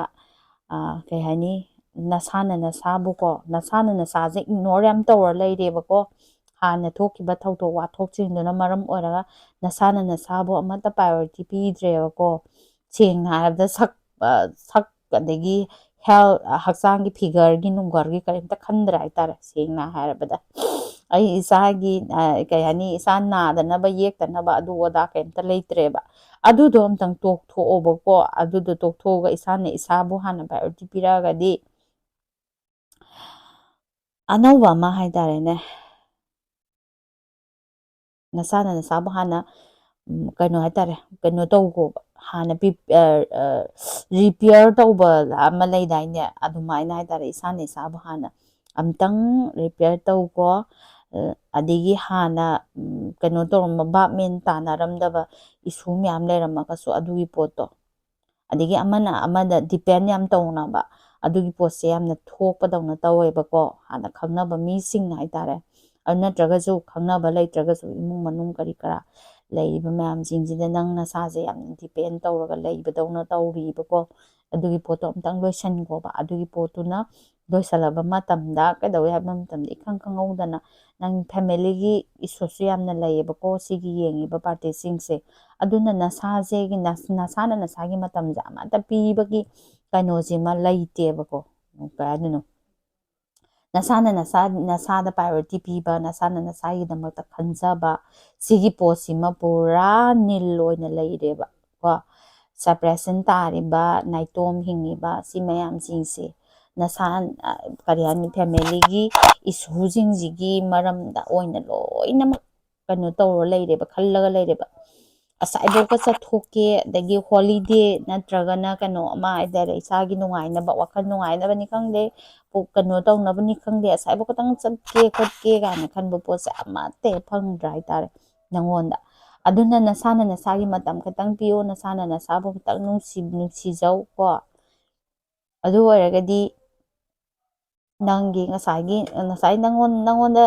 ꯀꯩ ꯍꯥꯏꯅꯤ ꯅꯁꯥꯅ ꯅꯁꯥꯕꯨꯀꯣ ꯅꯁꯥꯅ ꯅꯁꯥꯁꯦ ꯏꯒꯅꯣꯔ ꯌꯥꯝ ꯇꯧꯔ ꯂꯩꯔꯦꯕꯀꯣ ꯍꯥꯟꯅ ꯊꯣꯛꯈꯤꯕ ꯊꯧꯗꯣꯛ ꯋꯥꯊꯣꯛꯁꯤꯡꯗꯨꯅ ꯃꯔꯝ ꯑꯣꯏꯔꯒ ꯅꯁꯥꯅ ꯅꯁꯥꯕꯨ ꯑꯃꯠꯇ ꯄ꯭ꯔꯥꯏꯌꯣꯔꯤꯇꯤ ꯄꯤꯗ꯭ꯔꯦꯕꯀꯣ ꯁꯦꯡꯅ ꯍꯥꯏꯔꯕꯗ ꯁꯛ ꯑꯗꯒꯤ ꯍꯛꯆꯥꯡꯒꯤ ꯐꯤꯒꯔꯒꯤ ꯅꯨꯡꯒꯔꯒꯤ ꯀꯔꯤꯝꯇ ꯈꯟꯗ꯭ꯔꯦ ꯍꯥꯏꯇꯥꯔꯦ ꯁꯦꯡꯅ ꯍꯥꯏꯔꯕꯗ ꯑꯩ ꯏꯁꯥꯒꯤ ꯀꯩ ꯍꯥꯏꯅꯤ ꯏꯁꯥ ナꯗꯅꯕ ꯌꯦꯛꯇꯅꯕ ꯑꯗꯨ ꯑꯗꯥ ꯀꯩꯝꯇ ꯂꯩꯇ꯭ꯔꯦꯕ ꯑꯗꯨꯗꯣ ꯑꯝꯇꯪ ꯇꯣꯛꯊꯣꯛꯑꯣꯕꯀꯣ ꯑꯗꯨꯗꯣ ꯇꯣꯛꯊꯣꯛꯑꯒ ꯏꯁꯥꯅ ꯏꯁꯥꯕꯨ ꯍꯥꯟꯅ ꯄ꯭ꯔꯥꯏꯌꯣꯔꯤꯇꯤ ꯄꯤꯔꯛꯑꯒꯗꯤ ꯑꯅꯧꯕ ꯑꯃ ꯍꯥꯏꯇꯥꯔꯦꯅꯦ ꯅꯁꯥꯅ ꯅꯁꯥꯕꯨ ꯍꯥꯟꯅ ꯀꯩꯅꯣ ꯍꯥꯏꯇꯥꯔꯦ ꯀꯩꯅꯣ ꯇꯧꯈꯣꯕ ꯍꯥꯟꯅ ꯔꯤꯄꯤꯌꯔ ꯇꯧꯕ ꯑꯃ ꯂꯩꯗꯥꯏꯅꯦ ꯑꯗꯨꯃꯥꯏꯅ ꯍꯥꯏꯇꯥꯔꯦ ꯏꯁꯥꯅ ꯏꯁꯥꯕꯨ ꯍꯥꯟꯅ ꯑꯝꯇꯪ ꯔꯤꯄꯤꯌꯔ ꯇꯧꯀꯣ ꯑꯗꯒꯤ ꯍꯥꯟꯅ ꯀꯩꯅꯣ ꯇꯧꯔꯝꯕ ꯚꯥꯞ ꯃꯦꯟ ꯇꯥꯅꯔꯝꯗꯕ ꯏꯁꯨ ꯃꯌꯥꯝ ꯂꯩꯔꯝꯃꯒꯁꯨ ꯑꯗꯨꯒꯤ ꯄꯣꯠꯇꯣ ꯑꯗꯒꯤ ꯑꯃꯅ ꯑꯃꯗ ꯗꯤꯄꯦꯟ ꯌꯥꯝ ꯇꯧꯅꯕ ꯑꯗꯨꯒꯤ ꯄꯣꯠꯁꯦ ꯌꯥꯝꯅ ꯊꯣꯛꯄꯗꯧꯅ ꯇꯧꯋꯦꯕꯀꯣ ꯍꯥꯟꯅ ꯈꯪꯅꯕ ꯃꯤꯁꯤꯡ ꯍꯥꯏꯇꯥꯔꯦ ꯑꯗꯨ ꯅꯠꯇ꯭ꯔꯒꯁꯨ ꯈꯪꯅꯕ ꯂꯩꯇ꯭ꯔꯒꯁꯨ ꯏꯃꯨꯡ ꯃꯅꯨꯡ ꯀꯔꯤ ꯀꯔꯥ ꯂꯩꯔꯤꯕ ꯃꯌꯥꯝꯁꯤꯡꯁꯤꯗ ꯅꯪ ꯅꯁꯥꯁꯦ ꯌꯥꯝꯅ ꯗꯤꯄꯦꯟ ꯇꯧꯔꯒ ꯂꯩꯕꯗꯧꯅ ꯇꯧꯔꯤꯕꯀꯣ ꯑꯗꯨꯒꯤ ꯄꯣꯠꯇꯣ ꯑꯝꯇꯪ ꯂꯣꯏꯁꯟꯈꯣꯕ ꯑꯗꯨꯒꯤ ꯄꯣꯠꯇꯨꯅ ꯂꯣꯏꯁꯤꯜꯂꯕ ꯃꯇꯝꯗ ꯀꯩꯗꯧꯋꯤ ꯍꯥꯏꯕ ꯃꯇꯝꯗ ꯏꯈꯪ ꯈꯪꯍꯧꯗꯅ ꯅꯪ ꯐꯦꯃꯤꯂꯤꯒꯤ ꯏꯁꯨꯁꯨ ꯌꯥꯝꯅ ꯂꯩꯌꯦꯕꯀꯣ ꯁꯤꯒꯤ ꯌꯦꯡꯉꯤꯕ ꯄꯥꯔꯇꯤꯁꯤꯡꯁꯦ ꯑꯗꯨꯅ ꯅꯁꯥꯁꯦꯒꯤ ꯅꯁꯥꯅ ꯅꯁꯥꯒꯤ ꯃꯇꯝꯁꯦ ꯑꯃꯠꯇ ꯄꯤꯕꯒꯤ ꯀꯩꯅꯣꯁꯤꯃ ꯂꯩꯇꯦꯕꯀꯣ ꯀꯩ ꯍꯥꯏꯗꯣꯏꯅꯣ ꯅꯁꯥꯅ ꯅꯁꯥꯗ ꯄ꯭ꯔꯥꯏꯌꯣꯔꯤꯇꯤ ꯄꯤꯕ ꯅꯁꯥꯅ ꯅꯁꯥꯒꯤꯗꯃꯛꯇ ꯈꯟꯖꯕ ꯁꯤꯒꯤ ꯄꯣꯠꯁꯤꯃ ꯄꯨꯔꯥ ꯅꯤꯜ ꯑꯣꯏꯅ ꯂꯩꯔꯦꯕ ꯀꯣ ꯁꯄ꯭ꯔꯦꯁꯟ ꯇꯥꯔꯤꯕ ꯅꯥꯏꯇꯣꯝ ꯍꯤꯡꯉꯤꯕ ꯁꯤ ꯃꯌꯥꯝꯁꯤꯡꯁꯦ ꯅꯁꯥ ꯀꯔꯤ ꯍꯥꯏꯅꯤ ꯐꯦꯃꯤꯂꯤꯒꯤ ꯏꯁꯨꯁꯤꯡꯁꯤꯒꯤ ꯃꯔꯝꯗ ꯑꯣꯏꯅ ꯂꯣꯏꯅꯃꯛ ꯀꯩꯅꯣ ꯇꯧꯔ ꯂꯩꯔꯦꯕ ꯈꯜꯂꯒ ꯂꯩꯔꯦꯕ ꯑꯁꯥꯏꯐꯥꯎꯕ ꯆꯠꯊꯣꯛꯀꯦ ꯑꯗꯒꯤ ꯍꯣꯂꯤꯗꯦ ꯅꯠꯇ꯭ꯔꯒꯅ ꯀꯩꯅꯣ ꯑꯃ ꯍꯥꯏꯇꯥꯔꯦ ꯏꯁꯥꯒꯤ ꯅꯨꯡꯉꯥꯏꯅꯕ ꯋꯥꯈꯜ ꯅꯨꯡꯉꯥꯏꯅꯕꯅꯤ ꯈꯪꯗꯦ ꯀꯩꯅꯣ ꯇꯧꯅꯕꯅꯤ ꯈꯪꯗꯦ ꯑꯁꯥꯏꯐꯥꯎ ꯈꯇꯪ ꯆꯠꯀꯦ ꯈꯣꯠꯀꯦ ꯀꯥꯏꯅ ꯈꯟꯕ ꯄꯣꯠꯁꯦ ꯑꯃꯠꯇ ꯐꯪꯗ꯭ꯔꯥ ꯍꯥꯏꯇꯥꯔꯦ ꯅꯪꯉꯣꯟꯗ ꯑꯗꯨꯅ ꯅꯁꯥꯅ ꯅꯁꯥꯒꯤ ꯃꯇꯝ ꯈꯛꯇꯪ ꯄꯤꯌꯣ ꯅꯁꯥꯅ ꯅꯁꯥꯕꯨ ꯈꯤꯇꯪ ꯅꯨꯡꯁꯤꯖꯧ ꯀꯣ ꯑꯗꯨ ꯑꯣꯏꯔꯒꯗꯤ ꯅꯪꯒꯤ ꯉꯁꯥꯏ ꯅꯪꯉꯣꯟꯗ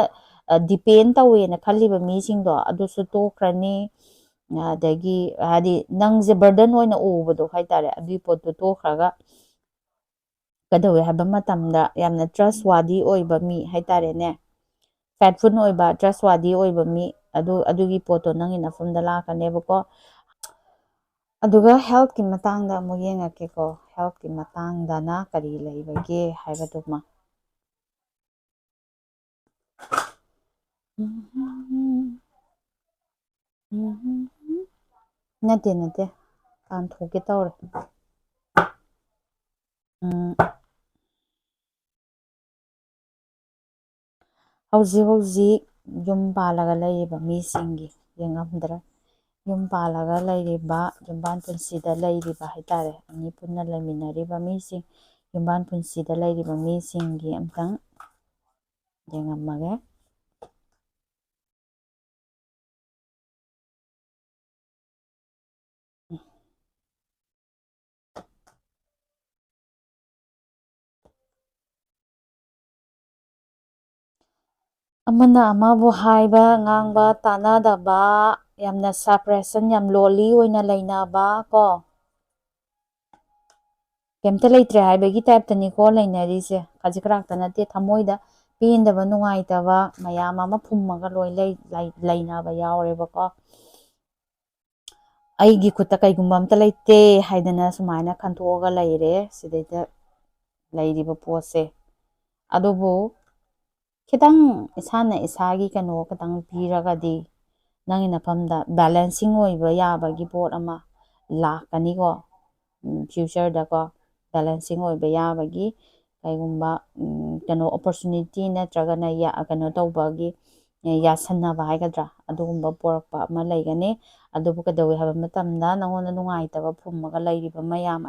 ꯗꯤꯄꯦꯟ ꯇꯧꯋꯦꯅ ꯈꯜꯂꯤꯕ ꯃꯤꯁꯤꯡꯗꯣ ꯑꯗꯨꯁꯨ ꯇꯣꯛꯈ꯭ꯔꯅꯤ ꯑꯗꯒꯤ ꯍꯥꯏꯗꯤ ꯅꯪꯁꯦ ꯕꯔꯗꯟ ꯑꯣꯏꯅ ꯎꯕꯗꯣ ꯍꯥꯏꯇꯥꯔꯦ ꯑꯗꯨꯒꯤ ꯄꯣꯠꯇꯣ ꯇꯣꯛꯈ꯭ꯔꯒ ꯀꯩꯗꯧꯋꯦ ꯍꯥꯏꯕ ꯃꯇꯝꯗ ꯌꯥꯝꯅ ꯇ꯭ꯔꯁ ꯋꯥꯗꯤ ꯑꯣꯏꯕ ꯃꯤ ꯍꯥꯏꯇꯥꯔꯦꯅꯦ ꯐꯦꯠꯐꯨꯜ ꯑꯣꯏꯕ ꯇ꯭ꯔꯁ ꯋꯥꯗꯤ ꯑꯣꯏꯕ ꯃꯤ ꯑꯗꯨꯒꯤ ꯄꯣꯠꯇꯣ ꯅꯪꯒꯤ ꯅꯐꯝꯗ ꯂꯥꯛꯀꯅꯦꯕꯀꯣ ꯑꯗꯨꯒ ꯍꯦꯜꯠꯀꯤ ꯃꯇꯥꯡꯗ ꯑꯃꯨꯛ ꯌꯦꯡꯉꯛꯀꯦꯀꯣ ꯍꯦꯜꯠꯀꯤ ꯃꯇꯥꯡꯗꯅ ꯀꯔꯤ ꯂꯩꯕꯒꯦ ꯍꯥꯏꯕꯗꯨꯃ ꯅꯠꯇꯦ ꯇꯥꯟꯊꯣꯛꯀꯦ ꯇꯧꯔꯦ ꯍꯧꯖꯤꯛ ꯌꯨꯝ ꯄꯥꯜꯂꯒ ꯂꯩꯔꯤꯕ ꯃꯤꯁꯤꯡꯒꯤ ꯌꯦꯡꯉꯝꯗ꯭ꯔꯦ ꯌꯨꯝ ꯄꯥꯜꯂꯒ ꯂꯩꯔꯤꯕ ꯌꯨꯝꯕꯥꯟ ꯄꯨꯟꯁꯤꯗ ꯂꯩꯔꯤꯕ ꯍꯥꯏꯇꯥꯔꯦ ꯑꯅꯤ ꯄꯨꯟꯅ ꯂꯩꯃꯤꯟꯅꯔꯤꯕ ꯃꯤꯁꯤꯡ ꯌꯨꯝꯕꯥꯟ ꯄꯨꯟꯁꯤꯗ ꯂꯩꯔꯤꯕ ꯃꯤꯁꯤꯡꯒꯤ ꯑꯝꯇꯪ ꯌꯦꯡꯉꯝꯃꯒꯦ ꯑꯃꯅ ꯑꯃꯕꯨ ꯍꯥꯏꯕ ꯉꯥꯡꯕ ꯇꯥꯟꯅꯗꯕ ꯌꯥꯝꯅ ꯁꯦꯄꯔꯦꯁꯟ ꯌꯥꯝ ꯂꯣꯟꯂꯤ ꯑꯣꯏꯅ ꯂꯩꯅꯕ ꯀꯣ ꯀꯩꯝꯇ ꯂꯩꯇ꯭ꯔꯦ ꯍꯥꯏꯕꯒꯤ ꯇꯥꯏꯞꯇꯅꯤꯀꯣ ꯂꯩꯅꯔꯤꯁꯦ ꯈꯖꯤꯛ ꯈꯔꯥꯛꯇ ꯅꯠꯇꯦ ꯊꯃꯣꯏꯗ ꯄꯦꯟꯗꯕ ꯅꯨꯡꯉꯥꯏꯇꯕ ꯃꯌꯥꯝ ꯑꯃ ꯐꯨꯝꯃꯒ ꯂꯣꯏ ꯂꯩꯅꯕ ꯌꯥꯎꯔꯦꯕꯀꯣ ꯑꯩꯒꯤ ꯈꯨꯠꯇ ꯀꯩꯒꯨꯝꯕ ꯑꯝꯇ ꯂꯩꯇꯦ ꯍꯥꯏꯗꯅ ꯁꯨꯃꯥꯏꯅ ꯈꯟꯇꯣꯛꯑꯒ ꯂꯩꯔꯦ ꯁꯤꯗꯩꯗ ꯂꯩꯔꯤꯕ ꯄꯣꯠꯁꯦ ꯑꯗꯨꯕꯨ ꯈꯤꯇꯪ ꯏꯁꯥꯅ ꯏꯁꯥꯒꯤ ꯀꯩꯅꯣ ꯈꯤꯇꯪ ꯄꯤꯔꯒꯗꯤ ꯅꯪꯒꯤ ꯅꯐꯝꯗ ꯕꯦꯂꯦꯟꯁꯤꯡ ꯑꯣꯏꯕ ꯌꯥꯕꯒꯤ ꯄꯣꯠ ꯑꯃ ꯂꯥꯛꯀꯅꯤꯀꯣ ꯐ꯭ꯌꯨꯆꯔꯗꯀꯣ ꯕꯦꯂꯦꯟꯁꯤꯡ ꯑꯣꯏꯕ ꯌꯥꯕꯒꯤ ꯀꯩꯒꯨꯝꯕ ꯀꯩꯅꯣ ꯑꯣꯄꯣꯔꯆꯨꯅꯤꯇꯤ ꯅꯠꯇ꯭ꯔꯒꯅ ꯀꯩꯅꯣ ꯇꯧꯕꯒꯤ ꯌꯥꯁꯟꯅꯕ ꯍꯥꯏꯒꯗ꯭ꯔꯥ ꯑꯗꯨꯒꯨꯝꯕ ꯄꯣꯔꯛꯄ ꯑꯃ ꯂꯩꯒꯅꯤ ꯑꯗꯨꯕꯨ ꯀꯩꯗꯧꯋꯤ ꯍꯥꯏꯕ ꯃꯇꯝꯗ ꯅꯪꯉꯣꯟꯗ ꯅꯨꯡꯉꯥꯏꯇꯕ ꯐꯨꯝꯃꯒ ꯂꯩꯔꯤꯕ ꯃꯌꯥꯝ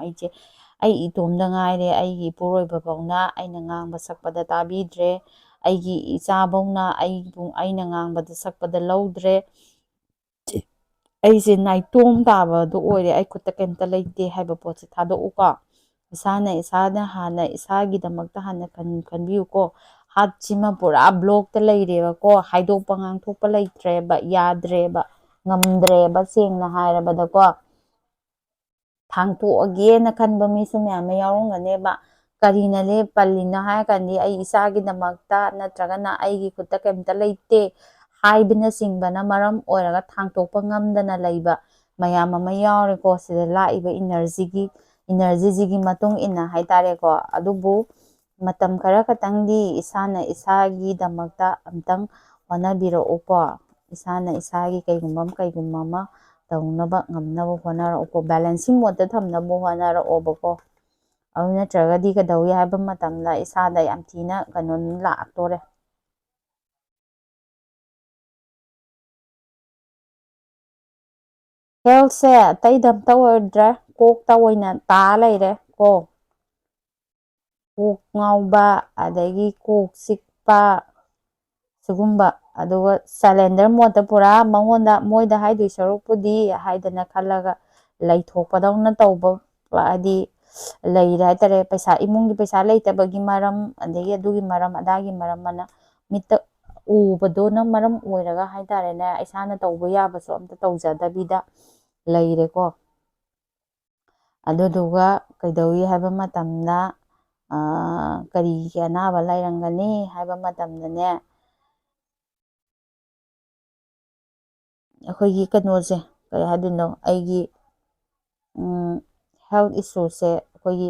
ꯑꯩ ꯏꯇꯣꯝꯗ ꯉꯥꯏꯔꯦ ꯑꯩꯒꯤ ꯏꯄꯨꯔꯣꯏꯕꯐꯧꯅ ꯑꯩꯅ ꯉꯥꯡꯕ ꯁꯛꯄꯗ ꯇꯥꯕꯤꯗ꯭ꯔꯦ ꯑꯩꯒꯤ ꯏꯆꯥꯕꯧꯅ ꯑꯩꯅ ꯉꯥꯡꯕꯗ ꯁꯛꯄꯗ ꯂꯧꯗ꯭ꯔꯦ ꯑꯩꯁꯦ ꯅꯥꯏꯇꯣꯝ ꯇꯥꯕꯗꯣ ꯑꯣꯏꯔꯦ ꯑꯩ ꯈꯨꯠꯇ ꯀꯩꯝꯇ ꯂꯩꯇꯦ ꯍꯥꯏꯕ ꯄꯣꯠꯁꯦ ꯊꯥꯗꯣꯛꯎꯀꯣ ꯏꯁꯥꯅ ꯍꯥꯟꯅ ꯏꯁꯥꯒꯤꯗꯃꯛꯇ ꯍꯥꯟꯅ ꯈꯟꯕꯤꯌꯨꯀꯣ ꯍꯥꯠꯁꯤꯃ ꯄꯨꯔꯥ ꯕ꯭ꯂꯣꯛꯇ ꯂꯩꯔꯦꯕꯀꯣ ꯍꯥꯏꯗꯣꯛꯄ ꯉꯥꯡꯊꯣꯛꯄ ꯂꯩꯇ꯭ꯔꯦꯕ ꯌꯥꯗ꯭ꯔꯦꯕ ꯉꯝꯗ꯭ꯔꯦꯕ ꯁꯦꯡꯅ ꯍꯥꯏꯔꯕꯗꯀꯣ ꯊꯥꯡꯇꯣꯛꯑꯒꯦꯅ ꯈꯟꯕ ꯃꯤꯁꯨ ꯃꯌꯥꯝ ꯑꯃ ꯌꯥꯎꯔꯝꯒꯅꯦꯕ ꯀꯔꯤꯅ ꯄꯜꯂꯤꯅꯣ ꯍꯥꯏꯔꯀꯥꯟꯗꯤ ꯑꯩ ꯏꯆꯥꯒꯤꯗꯃꯛꯇ ꯅꯠꯇ꯭ꯔꯒꯅ ꯑꯩꯒꯤ ꯈꯨꯠꯇ ꯀꯩꯝꯇ ꯂꯩꯇꯦ ꯍꯥꯏꯕꯅꯆꯤꯡꯕꯅ ꯃꯔꯝ ꯑꯣꯏꯔꯒ ꯊꯥꯡꯇꯣꯛꯄ ꯉꯝꯗꯅ ꯂꯩꯕ ꯃꯌꯥꯝ ꯑꯃ ꯌꯥꯎꯔꯦꯀꯣ ꯁꯤꯗ ꯂꯥꯛꯏꯕ ꯏꯅꯔꯖꯤꯁꯤꯒꯤ ꯃꯇꯨꯡ ꯏꯟꯅ ꯍꯥꯏꯇꯥꯔꯦꯀꯣ ꯑꯗꯨꯕꯨ ꯃꯇꯝ ꯈꯔ ꯈꯛꯇꯪꯗꯤ ꯏꯁꯥꯅ ꯏꯁꯥꯒꯤꯗꯃꯛꯇ ꯑꯝꯇꯪ ꯍꯣꯠꯅꯕꯤꯔꯛꯎꯀꯣ ꯏꯁꯥꯅ ꯏꯁꯥꯒꯤ ꯀꯩꯒꯨꯝꯕ ꯑꯃ ꯇꯧꯅꯕ ꯉꯝꯅꯕ ꯍꯣꯠꯅꯔꯛꯎꯀꯣ ꯕꯦꯂꯦꯟꯁꯤꯡ ꯃꯣꯠꯇ ꯊꯝꯅꯕ ꯍꯣꯠꯅꯔꯛꯑꯣꯕꯀꯣ ꯑꯗꯨ ꯅꯠꯇ꯭ꯔꯒꯗꯤ ꯀꯩꯗꯧꯋꯤ ꯍꯥꯏꯕ ꯃꯇꯝꯗ ꯏꯁꯥꯗ ꯌꯥꯝ ꯊꯤꯅ ꯀꯩꯅꯣ ꯂꯥꯛꯇꯣꯔꯦ ꯍꯦꯜꯊꯁꯦ ꯑꯇꯩꯗ ꯑꯝꯇ ꯑꯣꯏꯗ꯭ꯔꯦ ꯀꯣꯛꯇ ꯑꯣꯏꯅ ꯇꯥ ꯂꯩꯔꯦ ꯀꯣ ꯀꯣꯛ ꯉꯥꯎꯕ ꯑꯗꯒꯤ ꯀꯣꯛ ꯆꯤꯛꯄ ꯁꯤꯒꯨꯝꯕ ꯑꯗꯨꯒ ꯁꯥꯏꯂꯦꯟꯗꯔ ꯃꯣꯠꯇ ꯄꯨꯔꯥ ꯃꯣꯏꯗ ꯍꯥꯏꯗꯣꯏ ꯁꯔꯨꯛꯄꯨꯗꯤ ꯍꯥꯏꯗꯅ ꯈꯜꯂꯒ ꯂꯩꯊꯣꯛꯄꯗꯧꯅ ꯇꯧꯕ ꯍꯥꯏꯗꯤ ꯂꯩꯔꯦ ꯍꯥꯏꯇꯥꯔꯦ ꯏꯃꯨꯡꯒꯤ ꯄꯩꯁꯥ ꯂꯩꯇꯕꯒꯤ ꯃꯔꯝ ꯑꯗꯒꯤ ꯑꯗꯨꯒꯤ ꯃꯔꯝ ꯑꯗꯥꯒꯤ ꯃꯔꯝ ꯑꯃꯅ ꯃꯤꯠꯇ ꯎꯕꯗꯨꯅ ꯃꯔꯝ ꯑꯣꯏꯔꯒ ꯍꯥꯏꯇꯥꯔꯦꯅꯦ ꯏꯁꯥꯅ ꯇꯧꯕ ꯌꯥꯕꯁꯨ ꯑꯝꯇ ꯇꯧꯖꯗꯕꯤꯗ ꯂꯩꯔꯦꯀꯣ ꯑꯗꯨꯗꯨꯒ ꯀꯩꯗꯧꯋꯤ ꯍꯥꯏꯕ ꯃꯇꯝꯗ ꯀꯔꯤꯒꯤ ꯑꯅꯥꯕ ꯂꯩꯔꯝꯒꯅꯤ ꯍꯥꯏꯕ ꯃꯇꯝꯗꯅꯦ ꯑꯩꯈꯣꯏꯒꯤ ꯀꯩꯅꯣꯁꯦ ꯀꯔꯤ ꯍꯥꯏꯗꯣꯏꯅꯣ ꯑꯩꯒꯤ ꯍꯦꯜꯠ ꯏꯁꯨꯁꯦ ꯑꯩꯈꯣꯏꯒꯤ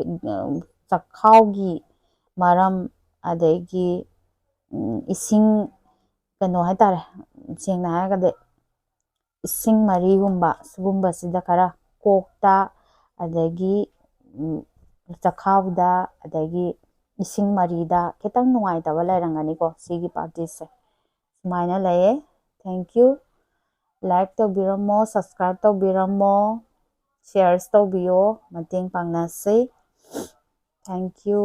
ꯆꯈꯥꯎꯒꯤ ꯃꯔꯝ ꯑꯗꯒꯤ ꯏꯁꯤꯡ ꯀꯩꯅꯣ ꯍꯥꯏꯇꯥꯔꯦ ꯁꯦꯡꯅ ꯍꯥꯏꯔꯒꯗꯤ ꯏꯁꯤꯡ ꯃꯔꯤꯒꯨꯝꯕ ꯁꯤꯒꯨꯝꯕꯁꯤꯗ ꯈꯔ ꯀꯣꯛꯇ ꯑꯗꯒꯤ ꯆꯈꯥꯎꯗ ꯑꯗꯒꯤ ꯏꯁꯤꯡ ꯃꯔꯤꯗ ꯈꯤꯇꯪ ꯅꯨꯡꯉꯥꯏꯇꯕ ꯂꯩꯔꯝꯒꯅꯤꯀꯣ ꯁꯤꯒꯤ ꯄꯥꯔꯇꯤꯁꯦ ꯁꯨꯃꯥꯏꯅ ꯂꯩꯌꯦ ꯊꯦꯡꯀ꯭ꯌꯨ ꯂꯥꯏꯛ ꯇꯧꯕꯤꯔꯝꯃꯣ ꯁꯕꯁꯀ꯭ꯔꯥꯏꯞ ꯇꯧꯕꯤꯔꯝꯃꯣ ꯁꯤꯌꯔꯁ ꯇꯧꯕꯤꯌꯣ ꯃꯇꯦꯡ ꯄꯥꯡꯅꯁꯤ ꯊꯦꯡꯀ꯭ꯌꯨ